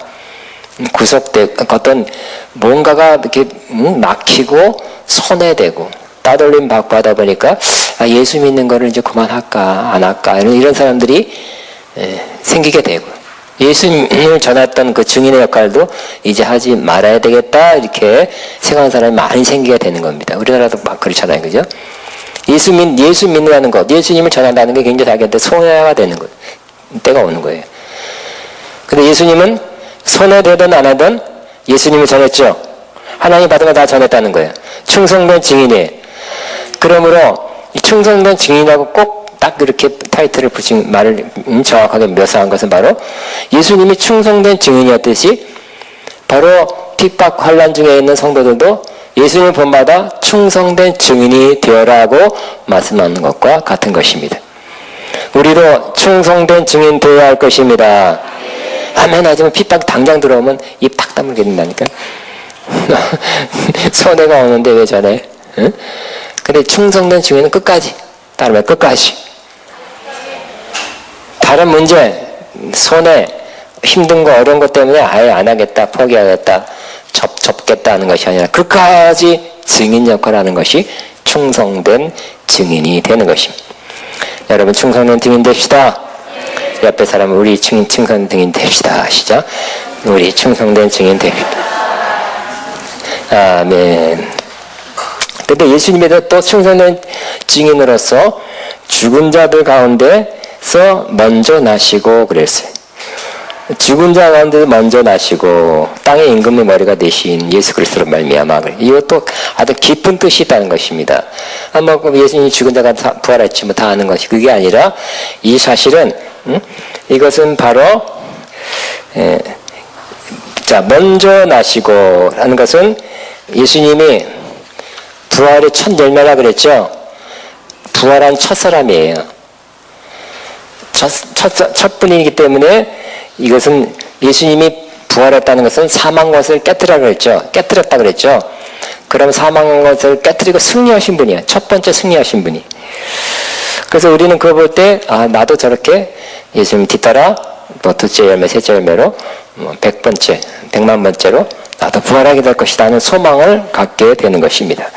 [SPEAKER 2] 구속되고 어떤 뭔가가 이렇게 막히고 손해되고 따돌림 받다 보니까 예수 믿는 거를 이제 그만할까 안 할까 이런 사람들이 생기게 되고, 예수님을 전했던 그 증인의 역할도 이제 하지 말아야 되겠다 이렇게 생각하는 사람이 많이 생기게 되는 겁니다. 우리나라도 막 그렇잖아요, 그죠? 예수 믿는다는 것, 예수님을 전한다는 게 굉장히 자기한테 손해가 되는 거, 때가 오는 거예요. 근데 예수님은 손해되든 안 하든 예수님을 전했죠. 하나님 받은 거 다 전했다는 거예요. 충성된 증인이에요. 그러므로 이 충성된 증인이라고 꼭 딱 이렇게 타이틀을 붙인 말을 정확하게 묘사한 것은 바로 예수님이 충성된 증인이었듯이 바로 핍박 환난 중에 있는 성도들도 예수님을 본받아 충성된 증인이 되어라고 말씀하는 것과 같은 것입니다. 우리도 충성된 증인 되어야 할 것입니다. 아멘 하지만 핍박 당장 들어오면 입 탁 다물게 된다니까. 손해가 오는데 왜 전해? 응? 근데 충성된 증인은 끝까지 따르면 끝까지. 다른 문제, 손해, 힘든 거 어려운 것 때문에 아예 안 하겠다, 포기하겠다, 접겠다 하는 것이 아니라 끝까지 증인 역할을 하는 것이 충성된 증인이 되는 것입니다. 여러분 충성된 증인 됩시다. 옆에 사람은 우리 충성된 증인 됩시다. 시작. 우리 충성된 증인 됩시다. 아멘. 근데 예수님에도 또 충성된 증인으로서 죽은 자들 가운데서 먼저 나시고 그랬어요. 죽은 자 가운데 먼저 나시고 땅의 임금의 머리가 되신 예수 그리스도로 말미암아, 이것도 아주 깊은 뜻이 있다는 것입니다. 예수님이 죽은 자가 부활했지 뭐 다 아는 것이 그게 아니라 이 사실은 이것은 바로 자 먼저 나시고 하는 것은 예수님이 부활의 첫 열매라 그랬죠. 부활한 첫 사람이에요. 첫 분이기 때문에 이것은 예수님이 부활했다는 것은 사망 것을 깨뜨리라 그랬죠. 깨뜨렸다 그랬죠. 그럼 사망 것을 깨뜨리고 승리하신 분이에요. 첫 번째 승리하신 분이. 그래서 우리는 그거 볼 때 나도 저렇게 예수님 뒤따라 뭐 둘째 열매, 셋째 열매로 100번째, 100만 번째로 나도 부활하게 될 것이다 하는 소망을 갖게 되는 것입니다.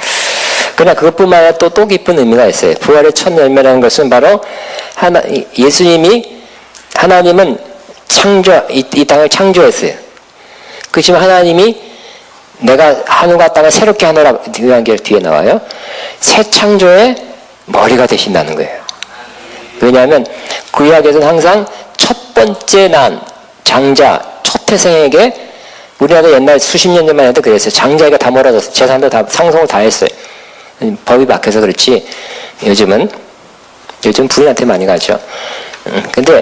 [SPEAKER 2] 그러나 그것뿐만 아니라 또 깊은 의미가 있어요. 부활의 첫 열매라는 것은 바로 하나님은 이 땅을 창조했어요. 그렇지만 하나님이 내가 하늘과 땅을 새롭게 하노라 위한 게 뒤에 나와요. 새 창조의 머리가 되신다는 거예요. 왜냐하면 구약에서는 항상 첫 번째 난 장자 초태생에게, 우리나라 옛날 수십 년 전만 해도 그랬어요. 장자가 다 몰아졌어요. 재산도 다 상속을 다 했어요. 법이 바뀌어서 그렇지 요즘 부인한테 많이 가죠. 근데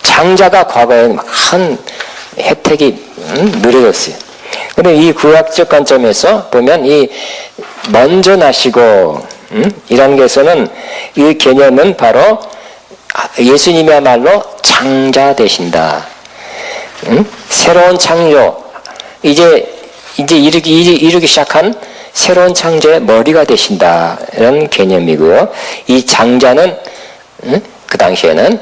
[SPEAKER 2] 장자가 과거에는 큰 혜택이 누려졌어요. 근데 이 구약적 관점에서 보면 이 먼저 나시고 이라는 것에서는 이 개념은 바로 예수님이야말로 장자 되신다. 새로운 창조, 이제 이루기 시작한 새로운 창조의 머리가 되신다는 개념이고요. 이 장자는 그 당시에는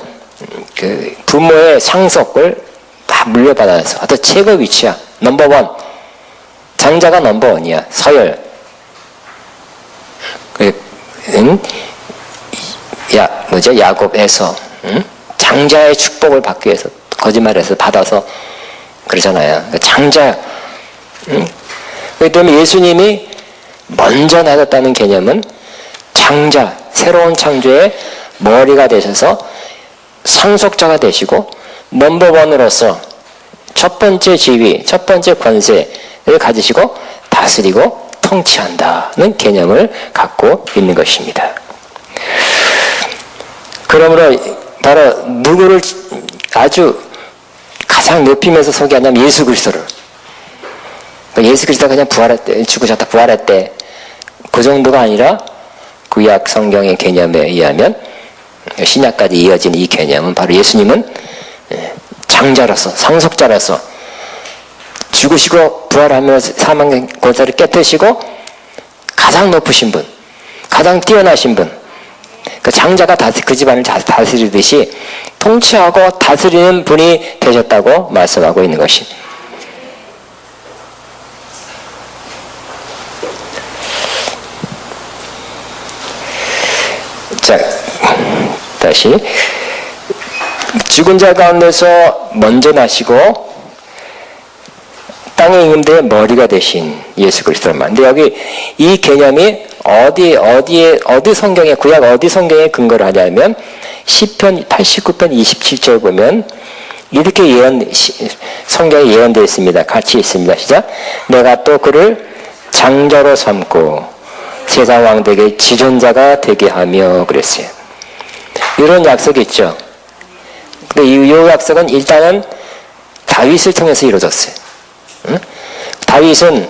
[SPEAKER 2] 그 부모의 상속을 다 물려받아서 아주 최고 위치야. 넘버원. 장자가 넘버원이야. 서열. 야곱에서 장자의 축복을 받기 위해서 거짓말해서 받아서 그러잖아요. 장자. 그렇기 때문에 예수님이 먼저 나섰다는 개념은 장자, 새로운 창조의 머리가 되셔서 상속자가 되시고 넘버원으로서 첫 번째 지위, 첫 번째 권세를 가지시고 다스리고 통치한다는 개념을 갖고 있는 것입니다. 그러므로 바로 누구를 아주 가장 높이면서 소개하냐면 예수 그리스도를. 예수 그리스도가 그냥 부활했대, 죽으셨다 부활했대, 그 정도가 아니라 구약 성경의 개념에 의하면 신약까지 이어진 이 개념은 바로 예수님은 장자로서 상속자로서 죽으시고 부활하면서 사망의 권세를 깨뜨리시고 가장 높으신 분, 가장 뛰어나신 분, 그 장자가 그 집안을 다스리듯이 통치하고 다스리는 분이 되셨다고 말씀하고 있는 것입니다. 자, 다시. 죽은 자 가운데서 먼저 나시고 땅의 임금대의 머리가 되신 예수 그리스도란 말. 근데 여기 이 개념이 어디 성경에, 구약 어디 성경에 근거를 하냐면 시편 89편 27절 보면 이렇게 성경에 예언되어 있습니다. 같이 있습니다. 시작. 내가 또 그를 장자로 삼고 세상 왕들에게 지존자가 되게 하며 그랬어요. 이런 약속이 있죠. 근데 이 약속은 일단은 다윗을 통해서 이루어졌어요. 응? 다윗은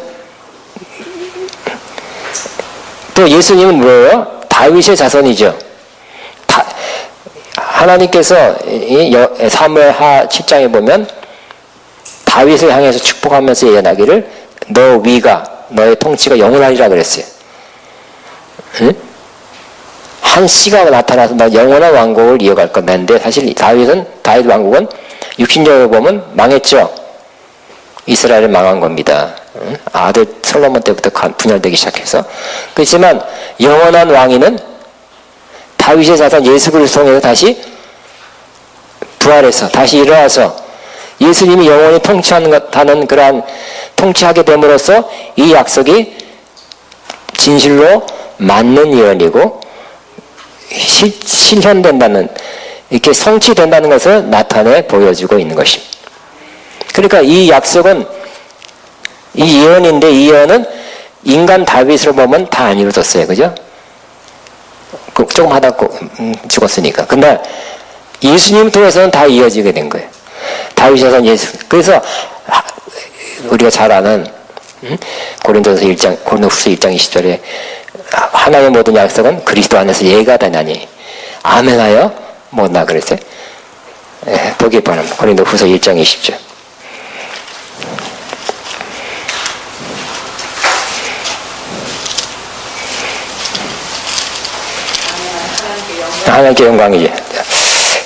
[SPEAKER 2] 또 예수님은 뭐예요? 다윗의 자손이죠. 하나님께서 사무엘하 7장에 보면 다윗을 향해서 축복하면서 예언하기를 너 위가 너의 통치가 영원하리라 그랬어요. 응? 한 씨가 나타나서 너 영원한 왕국을 이어갈 건다 했는데 사실 다윗 왕국은 육신적으로 보면 망했죠. 이스라엘은 망한 겁니다. 응? 아들 솔로몬 때부터 분열되기 시작해서. 그렇지만 영원한 왕위는 다윗의 자손 예수 그리스도를 통해서 다시 부활해서 다시 일어나서 예수님이 영원히 통치하는 그러한 통치하게 됨으로써 이 약속이 진실로 맞는 예언이고 실현된다는, 이렇게 성취된다는 것을 나타내 보여주고 있는 것입니다. 그러니까 이 약속은 이 예언인데 이 예언은 인간 다윗으로 보면 다 안 이루어졌어요. 그죠? 조금 하다 죽었으니까. 근데 예수님 통해서는 다 이어지게 된 거예요. 다윗에서는 예수. 그래서 우리가 잘 아는 고린도후서 1장 20절에 하나님의 모든 약속은 그리스도 안에서 예가 되나니 아멘하여 뭐나 그랬어요? 보기 바랍니다. 고린도후서 1장 20절. 하나님께 영광이지.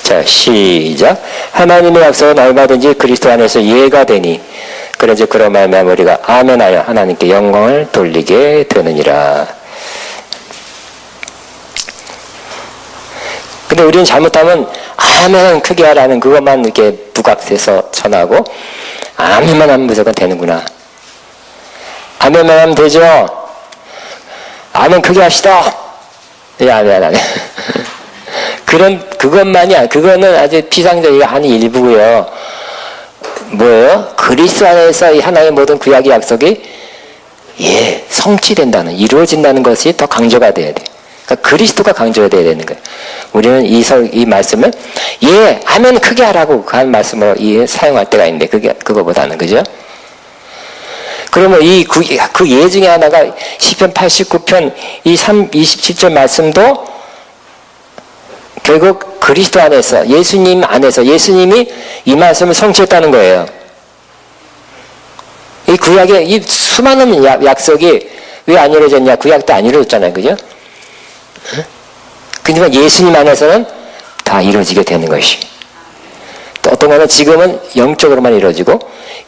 [SPEAKER 2] 자, 시작. 하나님의 약속은 얼마든지 그리스도 안에서 예가 되니 그런즉 그런 말미암아 우리가 아멘하여 하나님께 영광을 돌리게 되느니라. 근데 우리는 잘못하면 아멘 크게 하라는 그것만 이렇게 부각해서 전하고 아멘만 하면 무조건 되는구나. 아멘만 하면 되죠. 아멘 크게 합시다. 예, 아멘. 그것만이야. 그거는 아주 피상적이고 한 일부고요. 뭐예요? 그리스도 안에서 이 하나의 모든 구약의 약속이 성취된다는, 이루어진다는 것이 더 강조가 돼야 돼. 그러니까 그리스도가 강조가 돼야 되는 거예요. 우리는 이 말씀을 아멘 크게 하라고 한 말씀으로 사용할 때가 있는데 그거보다는 그죠? 그러면 그 예 중에 하나가 시편 89편 27절 말씀도 결국 그리스도 안에서 예수님 안에서 예수님이 이 말씀을 성취했다는 거예요. 이 구약의 이 수많은 약속이 왜 안 이루어졌냐? 구약 때 안 이루어졌잖아요. 그죠? 그러니까 예수님 안에서는 다 이루어지게 되는 것이. 또 어떤 거는 지금은 영적으로만 이루어지고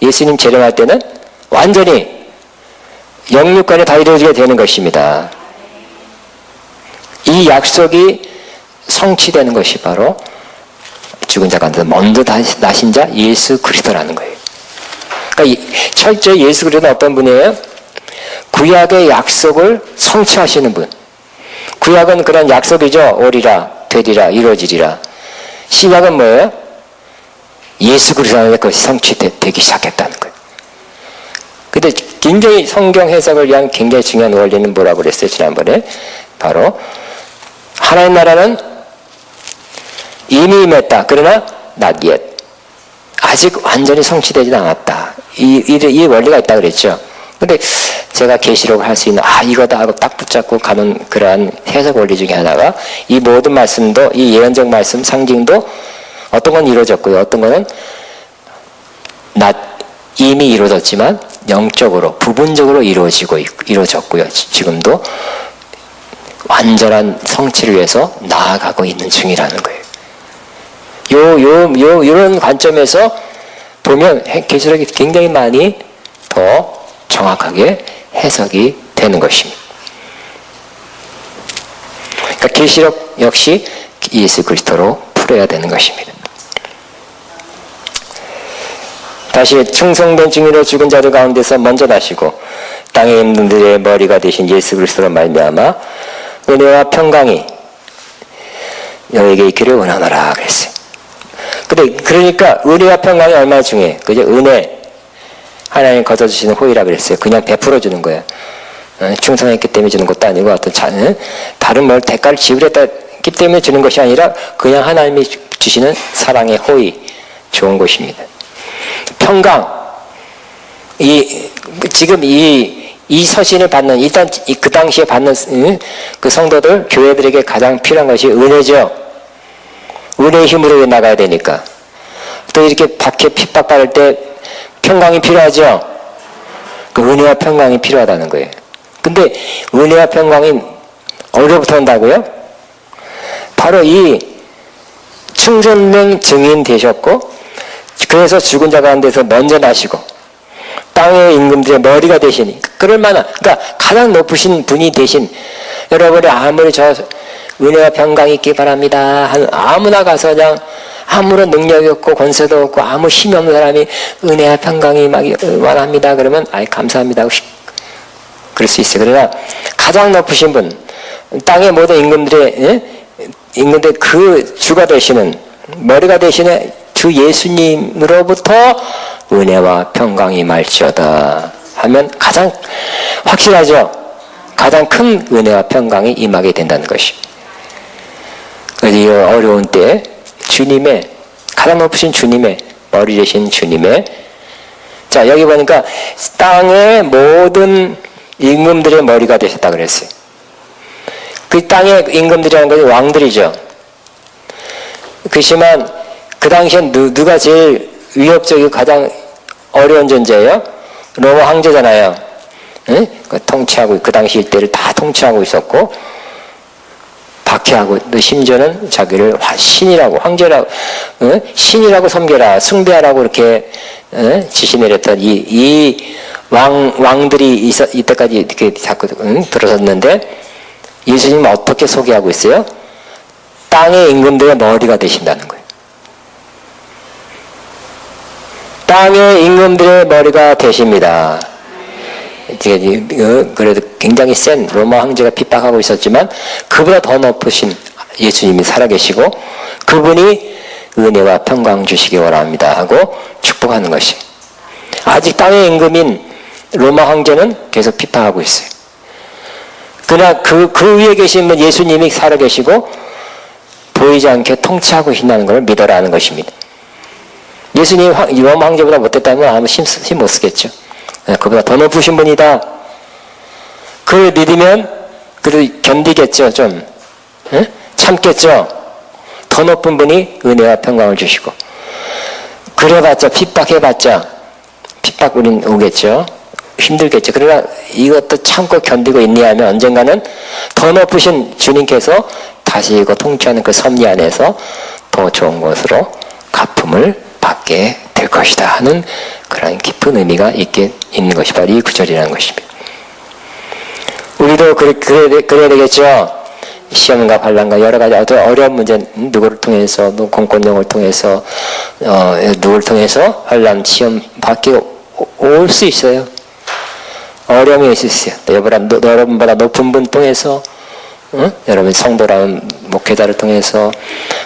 [SPEAKER 2] 예수님 재림할 때는 완전히 영육간에 다 이루어지게 되는 것입니다. 이 약속이 성취되는 것이 바로 죽은 자 가운데서 먼저 나신 자 예수 그리스도라는 거예요. 그러니까 철저히 예수 그리스도는 어떤 분이에요? 구약의 약속을 성취하시는 분. 구약은 그런 약속이죠. 오리라, 되리라, 이루어지리라. 신약은 뭐예요? 예수 그리스도 안에 그것이 성취되기 시작했다는 거예요. 근데 굉장히 성경 해석을 위한 굉장히 중요한 원리는 뭐라고 그랬어요? 지난번에 바로 하나님 나라는 이미 임했다. 그러나 not yet. 아직 완전히 성취되지 않았다. 이 원리가 있다 그랬죠. 근데 제가 계시록을 할 수 있는 이거다 하고 딱 붙잡고 가는 그러한 해석 원리 중에 하나가 이 모든 말씀도 이 예언적 말씀 상징도 어떤 건 이루어졌고요. 어떤 거는 이미 이루어졌지만 영적으로 부분적으로 이루어졌고요. 지금도 완전한 성취를 위해서 나아가고 있는 중이라는 거예요. 이런 관점에서 보면 계시록이 굉장히 많이 더 정확하게 해석이 되는 것입니다. 그러니까 계시록 역시 예수 그리스도로 풀어야 되는 것입니다. 다시 충성된 증인으로 죽은 자들 가운데서 먼저 나시고 땅에 있는 분들의 머리가 되신 예수 그리스도로 말미암아 은혜와 평강이 너에게 있기를 원하노라 그랬어요. 그러니까 은혜와 평강이 얼마나 중요해. 그죠? 은혜 하나님 거둬주시는 호의라 그랬어요. 그냥 베풀어 주는 거예요. 충성했기 때문에 주는 것도 아니고 어떤 다른 뭘 대가를 지불했기 때문에 주는 것이 아니라 그냥 하나님이 주시는 사랑의 호의, 좋은 것입니다. 평강, 지금 이 서신을 받는, 일단 그 당시에 받는 그 성도들, 교회들에게 가장 필요한 것이 은혜죠. 은혜의 힘으로 나가야 되니까. 또 이렇게 핍박받을 때 평강이 필요하죠. 그 은혜와 평강이 필요하다는 거예요. 근데 은혜와 평강이 어디로부터 온다고요? 바로 이 충성된 증인 되셨고, 그래서 죽은 자 가운데서 먼저 나시고 땅의 임금들의 머리가 되시니 그러니까 가장 높으신 분이 되신 여러분이 아무리 저 은혜와 평강이 있기 바랍니다 아무나 가서 그냥 아무런 능력이 없고 권세도 없고 아무 힘이 없는 사람이 은혜와 평강이 막 원합니다 그러면 감사합니다 그럴 수 있어요. 그러나 가장 높으신 분 땅의 모든 임금들의 그 주가 되시는 머리가 되시는 주 예수님으로부터 은혜와 평강이 말지어다 하면 가장 확실하죠. 가장 큰 은혜와 평강이 임하게 된다는 것이. 그래서 이 어려운 때 주님의 가장 높으신 주님의 머리 되신 주님의 자 여기 보니까 땅의 모든 임금들의 머리가 되셨다 그랬어요. 그 땅의 임금들이라는 것이 왕들이죠. 그렇지만 그 당시엔 누가 제일 위협적이고 가장 어려운 존재예요? 로마 황제잖아요. 응? 통치하고 그 당시 일대를 다 통치하고 있었고 박해하고 또 심지어는 자기를 신이라고 황제라고 신이라고 섬겨라 숭배하라고 이렇게 지시 내렸던 이 왕들이 이때까지 이렇게 자꾸 들어섰는데 예수님은 어떻게 소개하고 있어요? 땅의 임금들의 머리가 되신다는 거예요. 땅의 임금들의 머리가 되십니다. 그래도 굉장히 센 로마 황제가 핍박하고 있었지만 그보다 더 높으신 예수님이 살아계시고 그분이 은혜와 평강 주시기 원합니다 하고 축복하는 것이. 아직 땅의 임금인 로마 황제는 계속 핍박하고 있어요. 그러나 그 위에 계신 분 예수님이 살아계시고 보이지 않게 통치하고 계신다는 걸 믿어라 하는 것입니다. 예수님 로마 황제보다 못됐다면 아무 힘 못 쓰겠죠. 그보다 더 높으신 분이다. 그걸 믿으면 그래도 견디겠죠. 좀 참겠죠. 더 높은 분이 은혜와 평강을 주시고 그래봤자 핍박해봤자 핍박 우린 오겠죠. 힘들겠죠. 그러나 이것도 참고 견디고 있느냐면 언젠가는 더 높으신 주님께서 다시 이거 통치하는 그 섭리 안에서 더 좋은 것으로 갚음을 받게 될 것이다 하는 그런 깊은 의미가 있는 것이 바로 이 구절이라는 것입니다. 우리도 그래야 되겠죠. 시험과 반란과 여러 가지 아주 어려운 문제 누구를 통해서 공권력을 통해서 누구를 통해서 반란 시험 받게 올 수 있어요. 어려움이 있을 수 있어요. 여러분보다 높은 분 통해서 여러분 성도라면 목회자를 통해서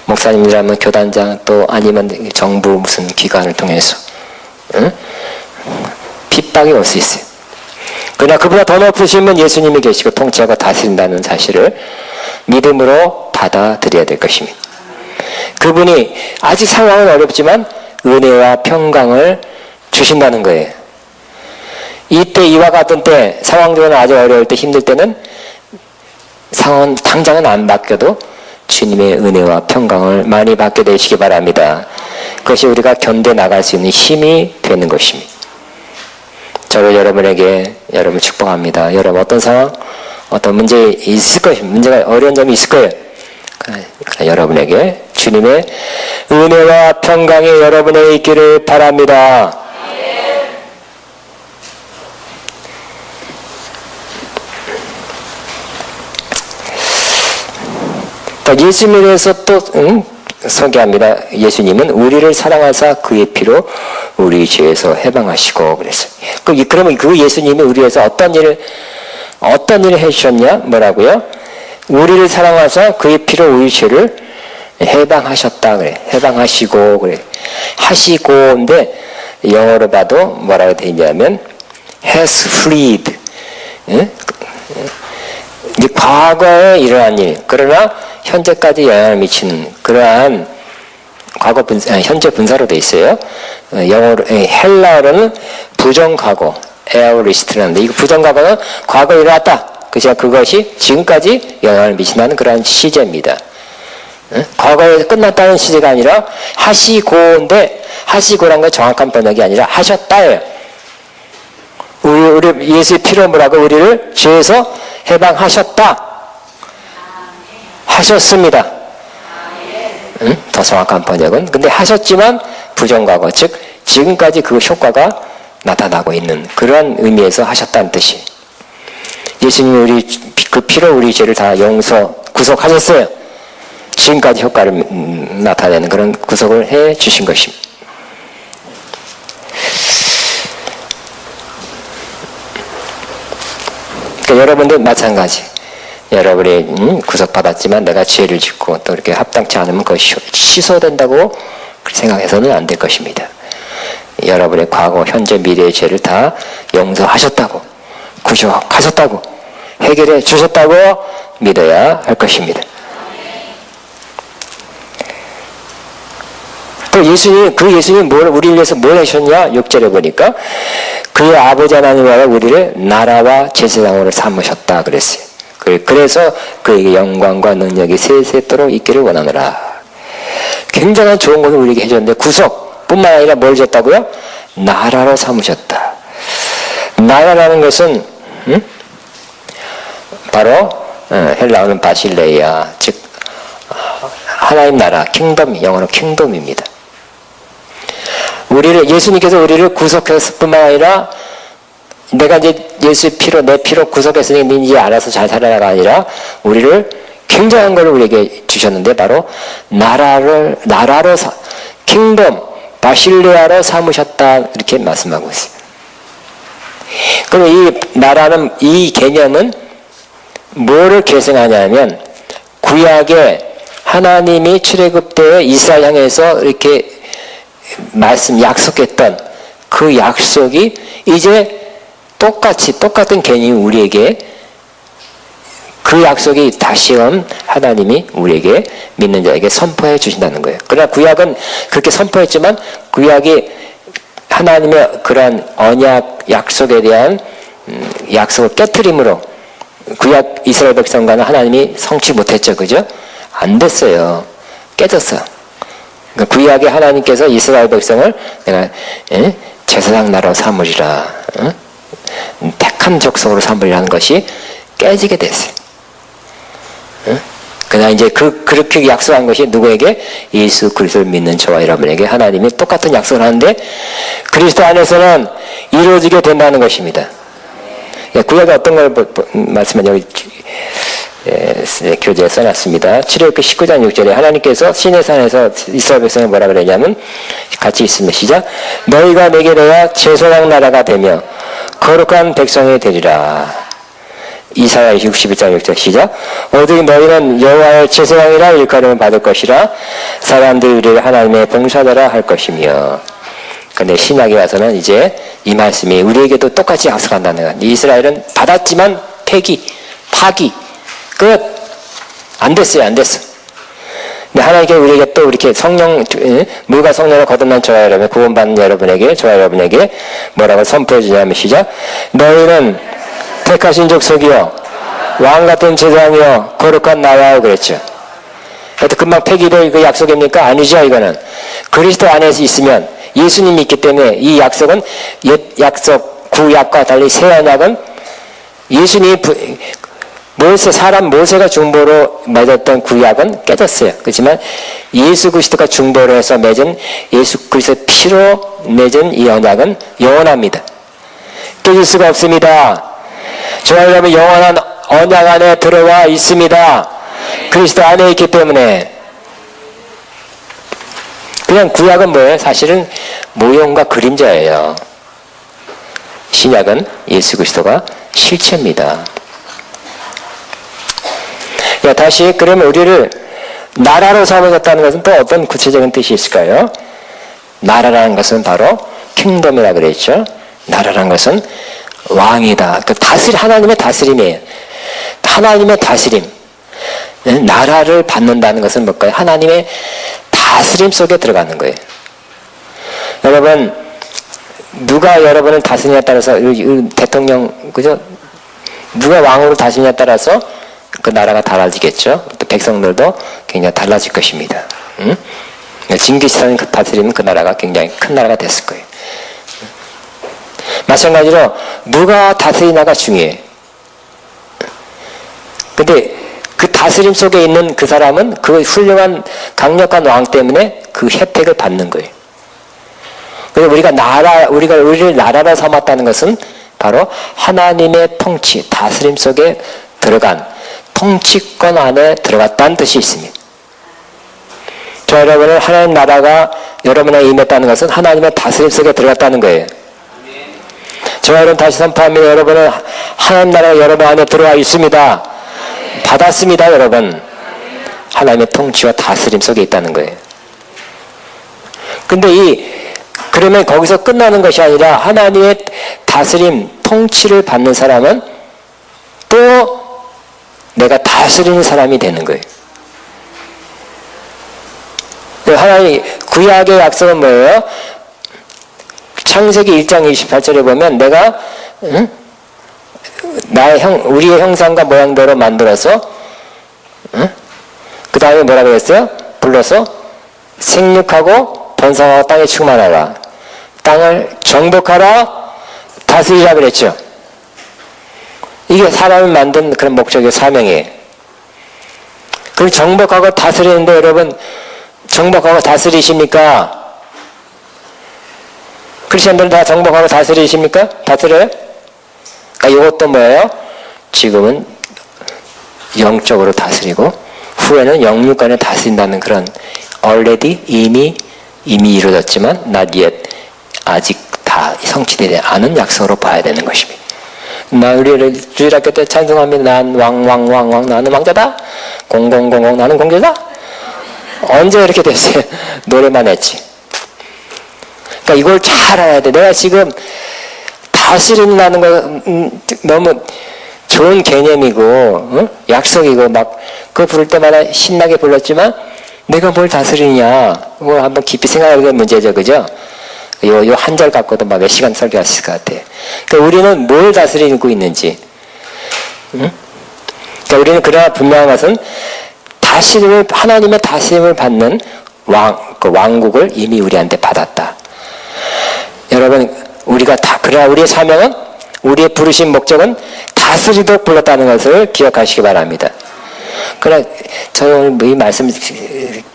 [SPEAKER 2] 목사님이라면 교단장 또 아니면 정부 무슨 기관을 통해서 핍박이 올 수 있어요. 그러나 그보다 더 높으신 분 예수님이 계시고 통치하고 다스린다는 사실을 믿음으로 받아들여야 될 것입니다. 그분이 아직 상황은 어렵지만 은혜와 평강을 주신다는 거예요. 이때 이와 같은 때 상황적으로 아주 어려울 때 힘들 때는 상황은 당장은 안 바뀌어도 주님의 은혜와 평강을 많이 받게 되시기 바랍니다. 그것이 우리가 견뎌 나갈 수 있는 힘이 되는 것입니다. 저를 여러분에게 여러분 축복합니다. 여러분 어떤 상황, 어떤 문제 있을 거예요. 문제가 어려운 점이 있을 거예요. 그러나 여러분에게 주님의 은혜와 평강이 여러분에게 있기를 바랍니다. 자, 예수님에 대해서 또 소개합니다. 예수님은 우리를 사랑하사 그의 피로 우리 죄에서 해방하시고 그랬어요. 그러면 그 예수님이 우리 위해서 어떤 일을 해주셨냐? 뭐라고요? 우리를 사랑하사 그의 피로 우리 죄를 해방하셨다 그래. 해방하시고 그래. 하시고인데 영어로 봐도 뭐라고 되어 있냐면 has freed. 이 과거에 일어난 일, 그러나 현재까지 영향을 미치는 그러한 현재 분사로 되어 있어요. 영어로 헬라어로는 부정과거 에어리스트라는데, 이 부정과거는 과거에 일어났다. 그것이 지금까지 영향을 미친다는 그러한 시제입니다. 과거에 끝났다는 시제가 아니라 하시고인데, 하시고란 건 정확한 번역이 아니라 하셨다예요. 우리 예수의 피로 뭐라고? 우리를 죄에서 해방하셨다. 하셨습니다. 더 정확한 번역은. 근데 하셨지만 부정과거, 즉 지금까지 그 효과가 나타나고 있는 그런 의미에서 하셨다는 뜻이. 예수님이 그 피로 우리 죄를 다 구속하셨어요. 지금까지 효과를 나타내는 그런 구속을 해 주신 것입니다. 그러니까 여러분도 마찬가지. 여러분이 구속받았지만 내가 죄를 짓고 또 이렇게 합당치 않으면 그것이 취소된다고 생각해서는 안 될 것입니다. 여러분의 과거, 현재, 미래의 죄를 다 용서하셨다고, 구속하셨다고, 해결해 주셨다고 믿어야 할 것입니다. 또 예수님 우리를 위해서 뭘 하셨냐? 6절에 보니까 그의 아버지 하나님과 우리를 나라와 제사장으로 삼으셨다 그랬어요. 그래서 그에게 영광과 능력이 세세토록 있기를 원하노라. 굉장한 좋은 것을 우리에게 해줬는데 구속뿐만 아니라 뭘 줬다고요? 나라로 삼으셨다. 나라라는 것은 바로 헬라어는 바실레이아, 즉 하나님 나라, 킹덤, 영어로 킹덤입니다. 예수님께서 우리를 구속했을 뿐만 아니라 내가 이제 예수의 피로, 내 피로 구속했으니 네 이제 알아서 잘 살아라가 아니라 우리를 굉장한 걸 우리에게 주셨는데 바로 나라로 킹덤, 바실레아로 삼으셨다 이렇게 말씀하고 있습니다. 그럼 이 나라는, 이 개념은 뭐를 계승하냐면 구약에 하나님이 출애굽 때 이스라엘 향해서 이렇게 약속했던 그 약속이 이제 똑같은 개념이 우리에게, 그 약속이 다시금 하나님이 우리에게 믿는 자에게 선포해 주신다는 거예요. 그러나 구약은 그렇게 선포했지만 구약이 하나님의 그러한 언약 약속에 대한 약속을 깨트림으로 구약 이스라엘 백성과는 하나님이 성취 못했죠. 그죠? 안 됐어요. 깨졌어요. 그러니까 구약에 하나님께서 이스라엘 백성을 내가 제사장 나라로 삼으리라, 택한 족속으로 삼으리라는 것이 깨지게 됐어요. 그러나 이제 그렇게 약속한 것이 누구에게? 예수 그리스도를 믿는 저와 여러분에게 하나님이 똑같은 약속을 하는데 그리스도 안에서는 이루어지게 된다는 것입니다. 구약에 어떤 걸 말씀하냐, 여기 교재에 써놨습니다. 출애굽기 19장 6절에 하나님께서 시내산에서 이스라엘 백성을 뭐라 그러냐면, 같이 있습니다. 시작. 너희가 내게 내야 제사장 나라가 되며 거룩한 백성이 되리라. 이사야 61장 6절 시작. 오직 너희는 여호와의 제사장이라 일컬음을 받을 것이라. 사람들이 우리를 하나님의 봉사자라 할 것이며. 근데 신약에 와서는 이제 이 말씀이 우리에게도 똑같이 약속한다는 거예요. 이스라엘은 받았지만 파기 끝. 안 됐어요. 근데 하나님께 우리에게 또 이렇게 물과 성령을 거듭난 저와 여러분, 구원받는 여러분에게, 저와 여러분에게 뭐라고 선포해 주냐면 시작. 너희는 택하신 족속이요 왕 같은 제사장이요 거룩한 나라요 그랬죠. 그래도 금방 폐기될 그 약속입니까? 아니죠. 이거는 그리스도 안에서 있으면, 예수님이 있기 때문에 이 약속은 옛 약속 구약과 달리 새 언약은 예수님이 모세가 중보로 맺었던 구약은 깨졌어요. 그렇지만 예수 그리스도가 중보로 해서 맺은 예수 그리스도 피로 맺은 이 언약은 영원합니다. 깨질 수가 없습니다. 저와 여러분 영원한 언약 안에 들어와 있습니다. 그리스도 안에 있기 때문에. 그냥 구약은 뭐예요? 사실은 모형과 그림자예요. 신약은 예수 그리스도가 실체입니다. 야, 다시 그러면 우리를 나라로 삼으셨다는 것은 또 어떤 구체적인 뜻이 있을까요? 나라라는 것은 바로 킹덤이라 그랬죠. 나라라는 것은 왕이다. 그 하나님의 다스림이에요. 하나님의 다스림. 나라를 받는다는 것은 뭘까요? 하나님의 다스림 속에 들어가는 거예요. 여러분, 누가 여러분을 다스리냐에 따라서, 대통령, 그죠? 누가 왕으로 다스리냐에 따라서 그 나라가 달라지겠죠. 또 백성들도 굉장히 달라질 것입니다. 응? 징기스칸이 다스리면 그 나라가 굉장히 큰 나라가 됐을 거예요. 마찬가지로 누가 다스리냐가 중요해. 근데 그 다스림 속에 있는 그 사람은 그 훌륭한 강력한 왕 때문에 그 혜택을 받는 거예요. 그래서 우리가 우리를 나라로 삼았다는 것은 바로 하나님의 통치, 다스림 속에 들어간 통치권 안에 들어갔다는 뜻이 있습니다. 저 여러분은 하나님 나라가 여러분에게 임했다는 것은 하나님의 다스림 속에 들어갔다는 거예요. 저 여러분 다시 선포합니다. 여러분은 하나님 나라가 여러분 안에 들어와 있습니다. 받았습니다, 여러분. 하나님의 통치와 다스림 속에 있다는 거예요. 근데 그러면 거기서 끝나는 것이 아니라 하나님의 다스림, 통치를 받는 사람은 또 내가 다스리는 사람이 되는 거예요. 하나님, 구약의 약속은 뭐예요? 창세기 1장 28절에 보면 내가, 우리의 형상과 모양대로 만들어서, 그 다음에 뭐라고 했어요? 불러서 생육하고 번성하고 땅에 충만하라. 땅을 정복하라, 다스리라 그랬죠. 이게 사람을 만든 그런 목적의 사명이에요. 그걸 정복하고 다스리는데 여러분, 정복하고 다스리십니까? 크리스천들 다 정복하고 다스리십니까? 다스려요? 그러니까 이것도 뭐예요? 지금은 영적으로 다스리고 후에는 영육간에 다스린다는 그런 already 이미 이루어졌지만 not yet 아직 다 성취되지 않은 약속으로 봐야 되는 것입니다. 우리를 주일학교 때 찬송합니다. 난 왕 나는 왕자다. 0000 나는 공주다. 언제 이렇게 됐어요? 노래만 했지. 그러니까 이걸 잘 알아야 돼. 내가 지금 다스린다는 거 너무 좋은 개념이고 약속이고 막 그거 부를 때마다 신나게 불렀지만 내가 뭘 다스리냐 그걸 한번 깊이 생각하게 된 문제죠. 그죠? 요 한 절 갖고도 막 몇 시간 설교할 수 있을 것 같아요. 그러니까 우리는 뭘 다스리고 있는지. 그러니까 우리는 그러나 분명한 것은 하나님의 다스림을 받는 그 왕국을 이미 우리한테 받았다. 여러분, 그러나 우리의 사명은, 우리의 부르신 목적은 다스리도록 불렀다는 것을 기억하시기 바랍니다. 그러나 저는 이 말씀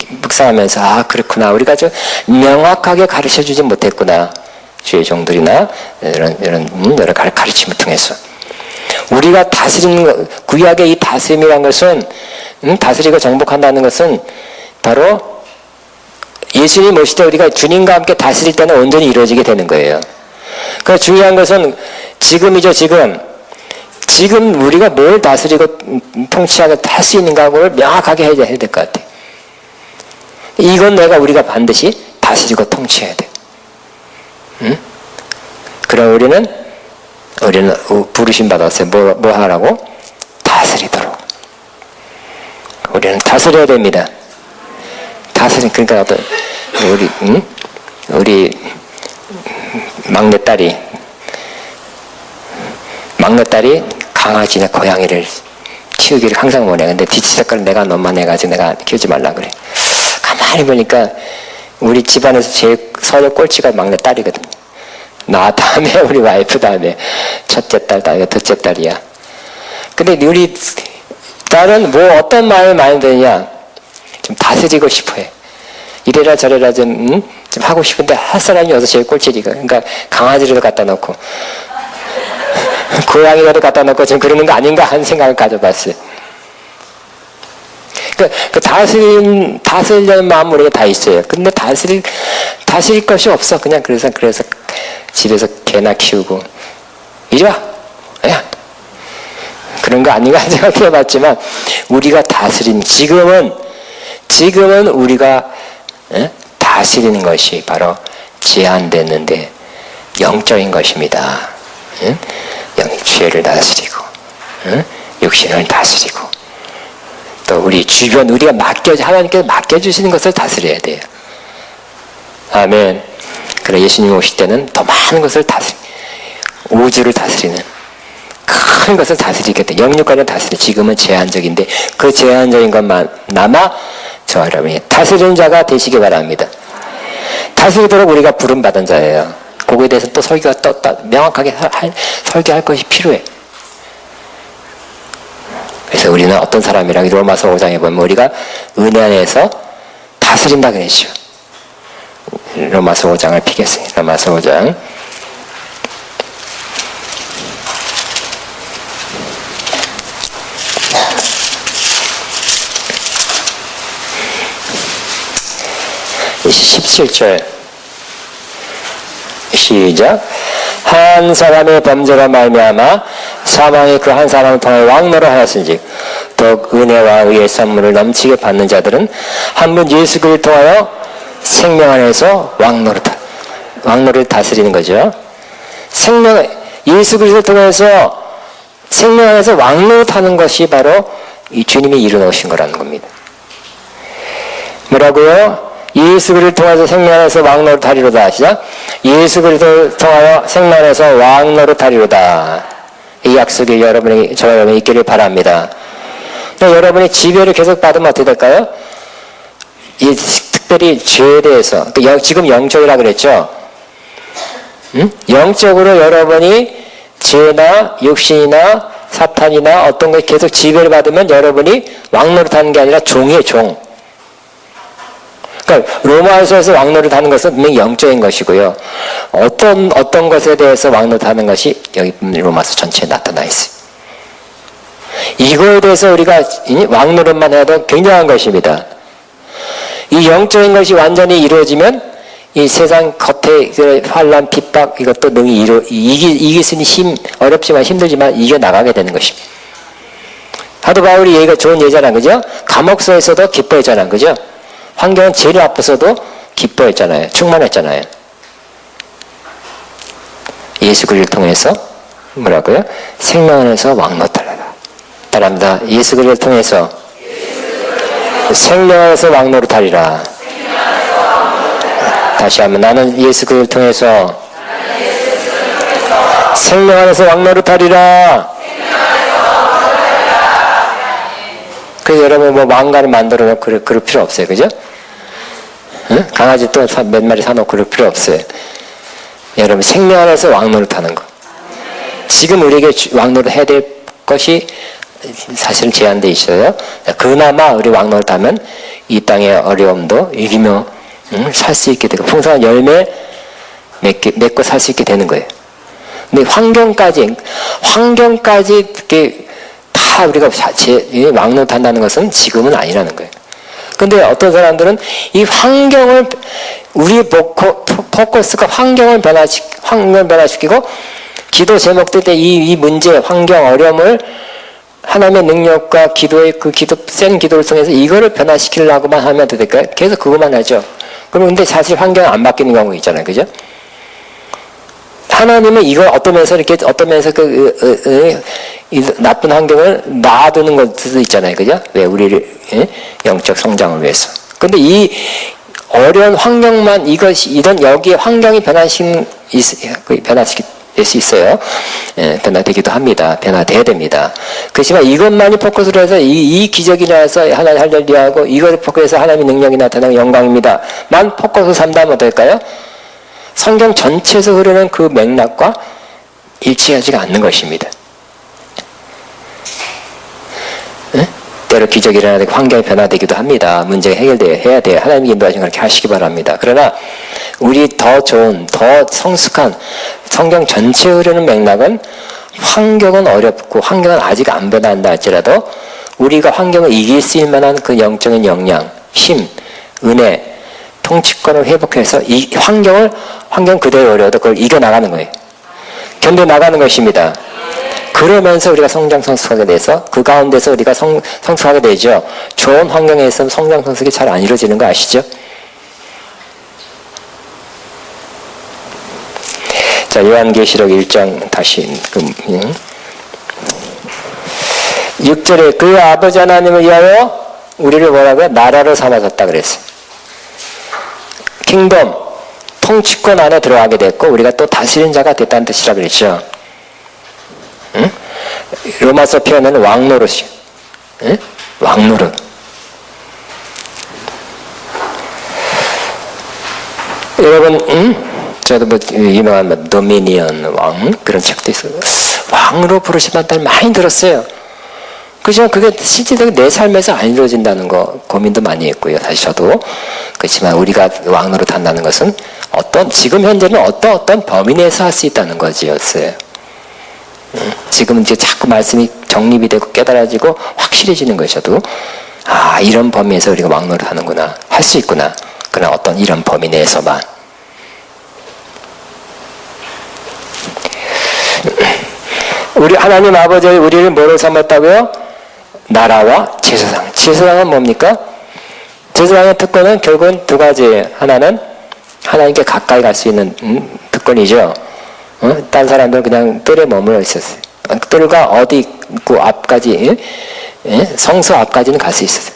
[SPEAKER 2] 묵상하면서 그렇구나. 우리가 좀 명확하게 가르쳐주지 못했구나. 주의 종들이나 여러 가르침을 통해서. 우리가 다스리는 구약의 이 다스림이라는 것은 다스리고 정복한다는 것은 바로 예수님 오실 때 우리가 주님과 함께 다스릴 때는 온전히 이루어지게 되는 거예요. 그래서 중요한 것은 지금이죠. 지금 우리가 뭘 다스리고 통치하고 할 수 있는가를 명확하게 해야 될 것 같아요. 이건 우리가 반드시 다스리고 통치해야 돼. 그럼 우리는 부르심 받았어요. 뭐 하라고? 다스리도록. 우리는 다스려야 됩니다. 그러니까 우리 막내딸이 강아지나 고양이를 키우기를 항상 원해. 근데 뒤치다거리 내가 너만 해가지고 내가 키우지 말라 그래. 가만히 보니까 우리 집안에서 제일 서열 꼴찌가 막내딸이거든요. 나 다음에 우리 와이프 다음에 첫째 딸 다음에 둘째 딸이야. 근데 우리 딸은 어떤 마음이 많이 드냐? 좀 다스리고 싶어해. 이래라 저래라 좀 하고 싶은데 할 사람이 어서 제일 꼴찌리가. 그러니까 강아지를 갖다 놓고 고양이라도 갖다 놓고 지금 그러는 거 아닌가 하는 생각을 가져봤어요. 그 다스리려는 마음 우리가 다 있어요. 근데 다스릴 것이 없어. 그냥 그래서 집에서 개나 키우고 이리 와. 야. 그런 거 아닌가 생각해봤지만 우리가 지금은 우리가 다스리는 것이 바로 제한됐는데 영적인 것입니다. 죄를 다스리고 육신을 다스리고 또 우리 주변 우리가 하나님께서 맡겨주시는 것을 다스려야 돼요. 아멘. 그래 예수님 오실 때는 더 많은 것을 우주를 다스리는 큰 것을 다스리게 돼. 영육간을 지금은 제한적인데 그 제한적인 것만 남아 저 여러분이 다스리는 자가 되시기 바랍니다. 다스리도록 우리가 부름받은 자예요. 그거에 대해서 또 설교가 또 명확하게 설교할 것이 필요해. 그래서 우리는 어떤 사람이라고 로마서 5장에 보면 우리가 은혜 안에서 다스린다 그랬죠. 로마서 5장을 피겠습니다. 로마서 5장 17절 시작. 한 사람의 범죄로 말미암아 사망이 그 한 사람을 통해 왕노로 하였은즉 더욱 은혜와 의의 선물을 넘치게 받는 자들은 한 분 예수 그리스도를 통하여 생명 안에서 왕노를 다스리는 거죠. 예수 그리스도를 통해서 생명 안에서 왕노를 타는 것이 바로 이 주님이 이루어놓으신 거라는 겁니다. 뭐라고요? 예수 그리스도를 통해서 생명 안에서 왕노를 타리로다 하시자. 예수 그리스도를 통하여 생명 안에서 왕노를 타리로다. 이 약속이 저와 여러분이 있기를 바랍니다. 여러분이 지배를 계속 받으면 어떻게 될까요? 특별히 죄에 대해서 지금 영적이라 그랬죠. 영적으로 여러분이 죄나 육신이나 사탄이나 어떤 걸 계속 지배를 받으면 여러분이 왕노릇 하는 게 아니라 종이에요. 종. 그러니까 로마서에서 왕노릇 하는 것은 분명히 영적인 것이고요. 어떤 것에 대해서 왕노릇 하는 것이 여기 로마서 전체에 나타나 있어요. 이거에 대해서 우리가 왕노릇만 해도 굉장한 것입니다. 이 영적인 것이 완전히 이루어지면 이 세상 겉에 그 환난, 핍박 이것도 능히 이길 수 있는 어렵지만 힘들지만 이겨나가게 되는 것입니다. 사도 바울이 얘기가 좋은 예잖아, 그죠? 감옥서에서도 기뻐했잖아, 그죠? 환경은 제일 나빴어도 기뻐했잖아요. 충만했잖아요. 예수 그리스도를 통해서 뭐라고요? 생명 안에서 왕노탈하다. 따라합니다. 예수 그리스도를 통해서 생명 안에서 왕노릇하리라. 다시 한번 나는 예수 그리스도를 통해서 생명 안에서 왕노릇하리라. 그래서 여러분 뭐 왕관을 만들어 놓고 그럴 필요 없어요, 그죠? 응? 강아지 또 몇 마리 사놓고 그럴 필요 없어요. 여러분 생명 안에서 왕노릇하는 거. 지금 우리에게 왕노릇 해야 될 것이 사실은 제한되어 있어요. 그나마 우리 왕노릇하면 이 땅의 어려움도 이기며 살 수 있게 되고 풍성한 열매 맺고 살 수 있게 되는 거예요. 근데 환경까지 이렇게 다 우리가 왕노릇한다는 것은 지금은 아니라는 거예요. 근데 어떤 사람들은 이 환경을 우리 포커스가 환경을 변화시키고 기도 제목들 때 이 문제, 환경, 어려움을 하나님의 능력과 기도의 센 기도를 통해서 이거를 변화시키려고만 하면 될까요? 계속 그것만 하죠. 그런데 사실 환경은 안 바뀌는 경우 있잖아요, 그죠? 하나님은 이걸 어떤 면에서 이 나쁜 환경을 놔두는 것도 있잖아요, 그죠? 왜 우리를 영적 성장을 위해서. 근데 이 어려운 환경만 여기에 환경이 변화될 수 있어요. 변화되기도 합니다. 변화돼야 됩니다. 그렇지만 이것만이 포커스로 해서 이 기적이 나서 하나님 할렐루야하고 이걸 포커스해서 하나님의 능력이 나타나는 영광입니다. 만 포커스 삼다면 어떨까요? 성경 전체에서 흐르는 그 맥락과 일치하지가 않는 것입니다. 때로 기적이 일어나고 환경이 변화되기도 합니다. 문제가 해야 돼요. 하나님이 인도하시면 그렇게 하시기 바랍니다. 그러나 우리 더 좋은, 더 성숙한 성경 전체에 흐르는 맥락은 환경은 어렵고 환경은 아직 안 변한다 할지라도 우리가 환경을 이길 수 있을 만한 그 영적인 역량, 힘, 은혜, 통치권을 회복해서 이 환경 그대로 어려도 그걸 이겨나가는 거예요. 견뎌나가는 것입니다. 그러면서 우리가 성장성숙하게 돼서 그 가운데서 우리가 성숙하게 되죠. 좋은 환경에서 성장성숙이 잘 안 이루어지는 거 아시죠? 자, 요한계시록 1장 다시 6절에 그 아버지 하나님을 위하여 우리를 뭐라고요? 나라로 삼아졌다 그랬어요. 킹덤, 통치권 안에 들어가게 됐고 우리가 또 다스리는 자가 됐다는 뜻이라 그랬죠. 응? 로마서 표현은 왕노릇이요. 응? 왕노릇. 여러분, 저도 뭐 유명한 도미니언 왕 그런 책도 있어요. 왕으로 부르시는 말 많이 들었어요. 그렇지만 그게 실질적으로 내 삶에서 안 이루어진다는 거 고민도 많이 했고요. 사실 저도. 그렇지만 우리가 왕으로 탄다는 것은 지금 현재는 어떤 범위 내에서 할 수 있다는 거지였어요. 지금은 이제 자꾸 말씀이 정립이 되고 깨달아지고 확실해지는 것이어도 이런 범위에서 우리가 왕노릇 하는구나, 할 수 있구나. 그러나 이런 범위 내에서만. 우리 하나님 아버지 우리를 뭐로 삼았다고요? 나라와 제사장. 제사장은 뭡니까? 제사장의 특권은 결국은 두 가지예요. 하나는 하나님께 가까이 갈 수 있는 특권이죠. 딴 사람들은 그냥 뜰에 머물러 있었어요. 뜰과 어디 있고 앞까지, 성소 앞까지는 갈 수 있었어요.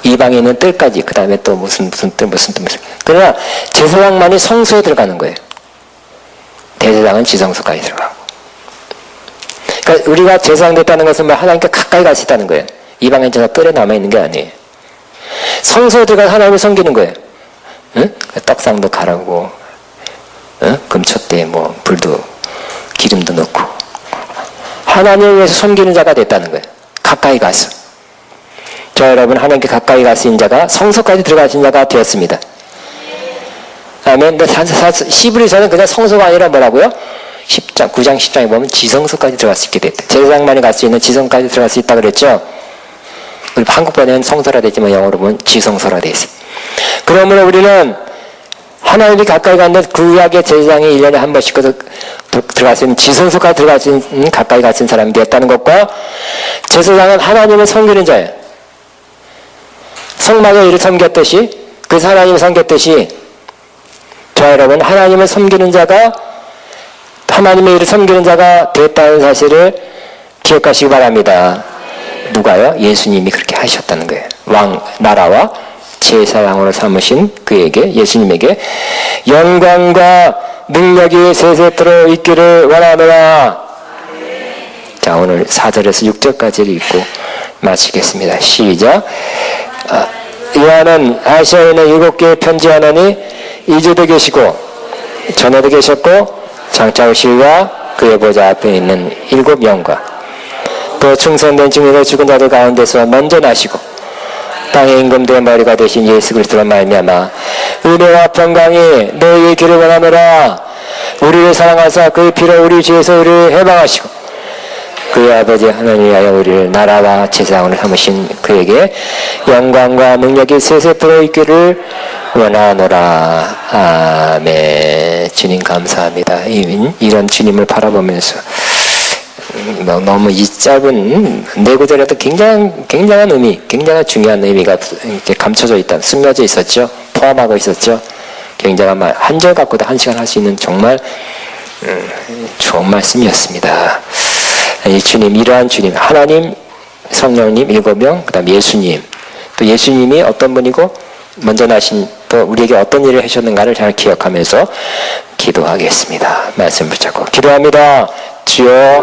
[SPEAKER 2] 이방에 있는 뜰까지, 그 다음에 또 무슨 뜰. 그러나 제사장만이 성소에 들어가는 거예요. 대제사장은 지성소까지 들어가고. 그러니까 우리가 제사장 됐다는 것은 하나님께 가까이 갈 수 있다는 거예요. 이방인 자가 뜰에 남아있는 게 아니에요. 성소에 들어가서 하나님을 섬기는 거예요. 떡상도 가라고, 금촛대에 불도, 기름도 넣고. 하나님을 위해서 섬기는 자가 됐다는 거예요. 가까이 가서. 자, 여러분, 하나님께 가까이 갈 수 있는 자가 성소까지 들어가신 자가 되었습니다. 아멘. 히브리서는 그냥 성소가 아니라 뭐라고요? 9장 10장에 보면 지성소까지 들어갈 수 있게 됐다. 제사장만이 갈 수 있는 지성까지 들어갈 수 있다 그랬죠? 우리 한국 번역은 성소라 되지만 영어로 보면 지성소라 돼 있어요. 그러므로 우리는 하나님이 가까이 가는 구약의 제사장이 1년에 한 번씩 들어갈 수 있는 지성소까지 들어갈 수 있는 가까이 갈 수 있는 사람이 되었다는 것과 제사장은 하나님을 섬기는 자예요. 성막의 일을 섬겼듯이 그 하나님을 섬겼듯이 자, 여러분, 하나님을 섬기는 자가 하나님의 일을 섬기는 자가 됐다는 사실을 기억하시기 바랍니다. 누가요? 예수님이 그렇게 하셨다는 거예요. 나라와 제사장으로 삼으신 그에게, 예수님에게 영광과 능력이 세세토록 있기를 원하노라. 자, 오늘 4절에서 6절까지를 읽고 마치겠습니다. 시작. 요한은 아시아에 있는 7개에 편지하노니 이주도 계시고 전에도 계셨고 장차 오실과 그의 보좌 앞에 있는 7영과 또 충성된 증인으로 죽은 자들 가운데서 먼저 나시고 땅의 임금들의 머리가 되신 예수 그리스도로 말미암아 은혜와 평강이 너희의 길을 원하노라. 우리를 사랑하사 그의 피로 우리 죄에서 우리를 해방하시고 그의 아버지 하나님 위하여 우리를 나라와 제사장으로 삼으신 그에게 영광과 능력이 세세토록 있기를 원하노라. 아멘. 주님 감사합니다. 이런 주님을 바라보면서 너무 이 짧은 네 구절에도 굉장한 의미, 굉장한 중요한 의미가 이렇게 감춰져 있다, 숨겨져 있었죠. 포함하고 있었죠. 굉장한 말, 한 절 갖고도 1시간 할 수 있는 정말 좋은 말씀이었습니다. 이 주님, 이러한 주님, 하나님, 성령님 7명, 그 다음 예수님, 또 예수님이 어떤 분이고 먼저 나신 또 우리에게 어떤 일을 하셨는가를 잘 기억하면서 기도하겠습니다. 말씀 붙잡고 기도합니다. 주여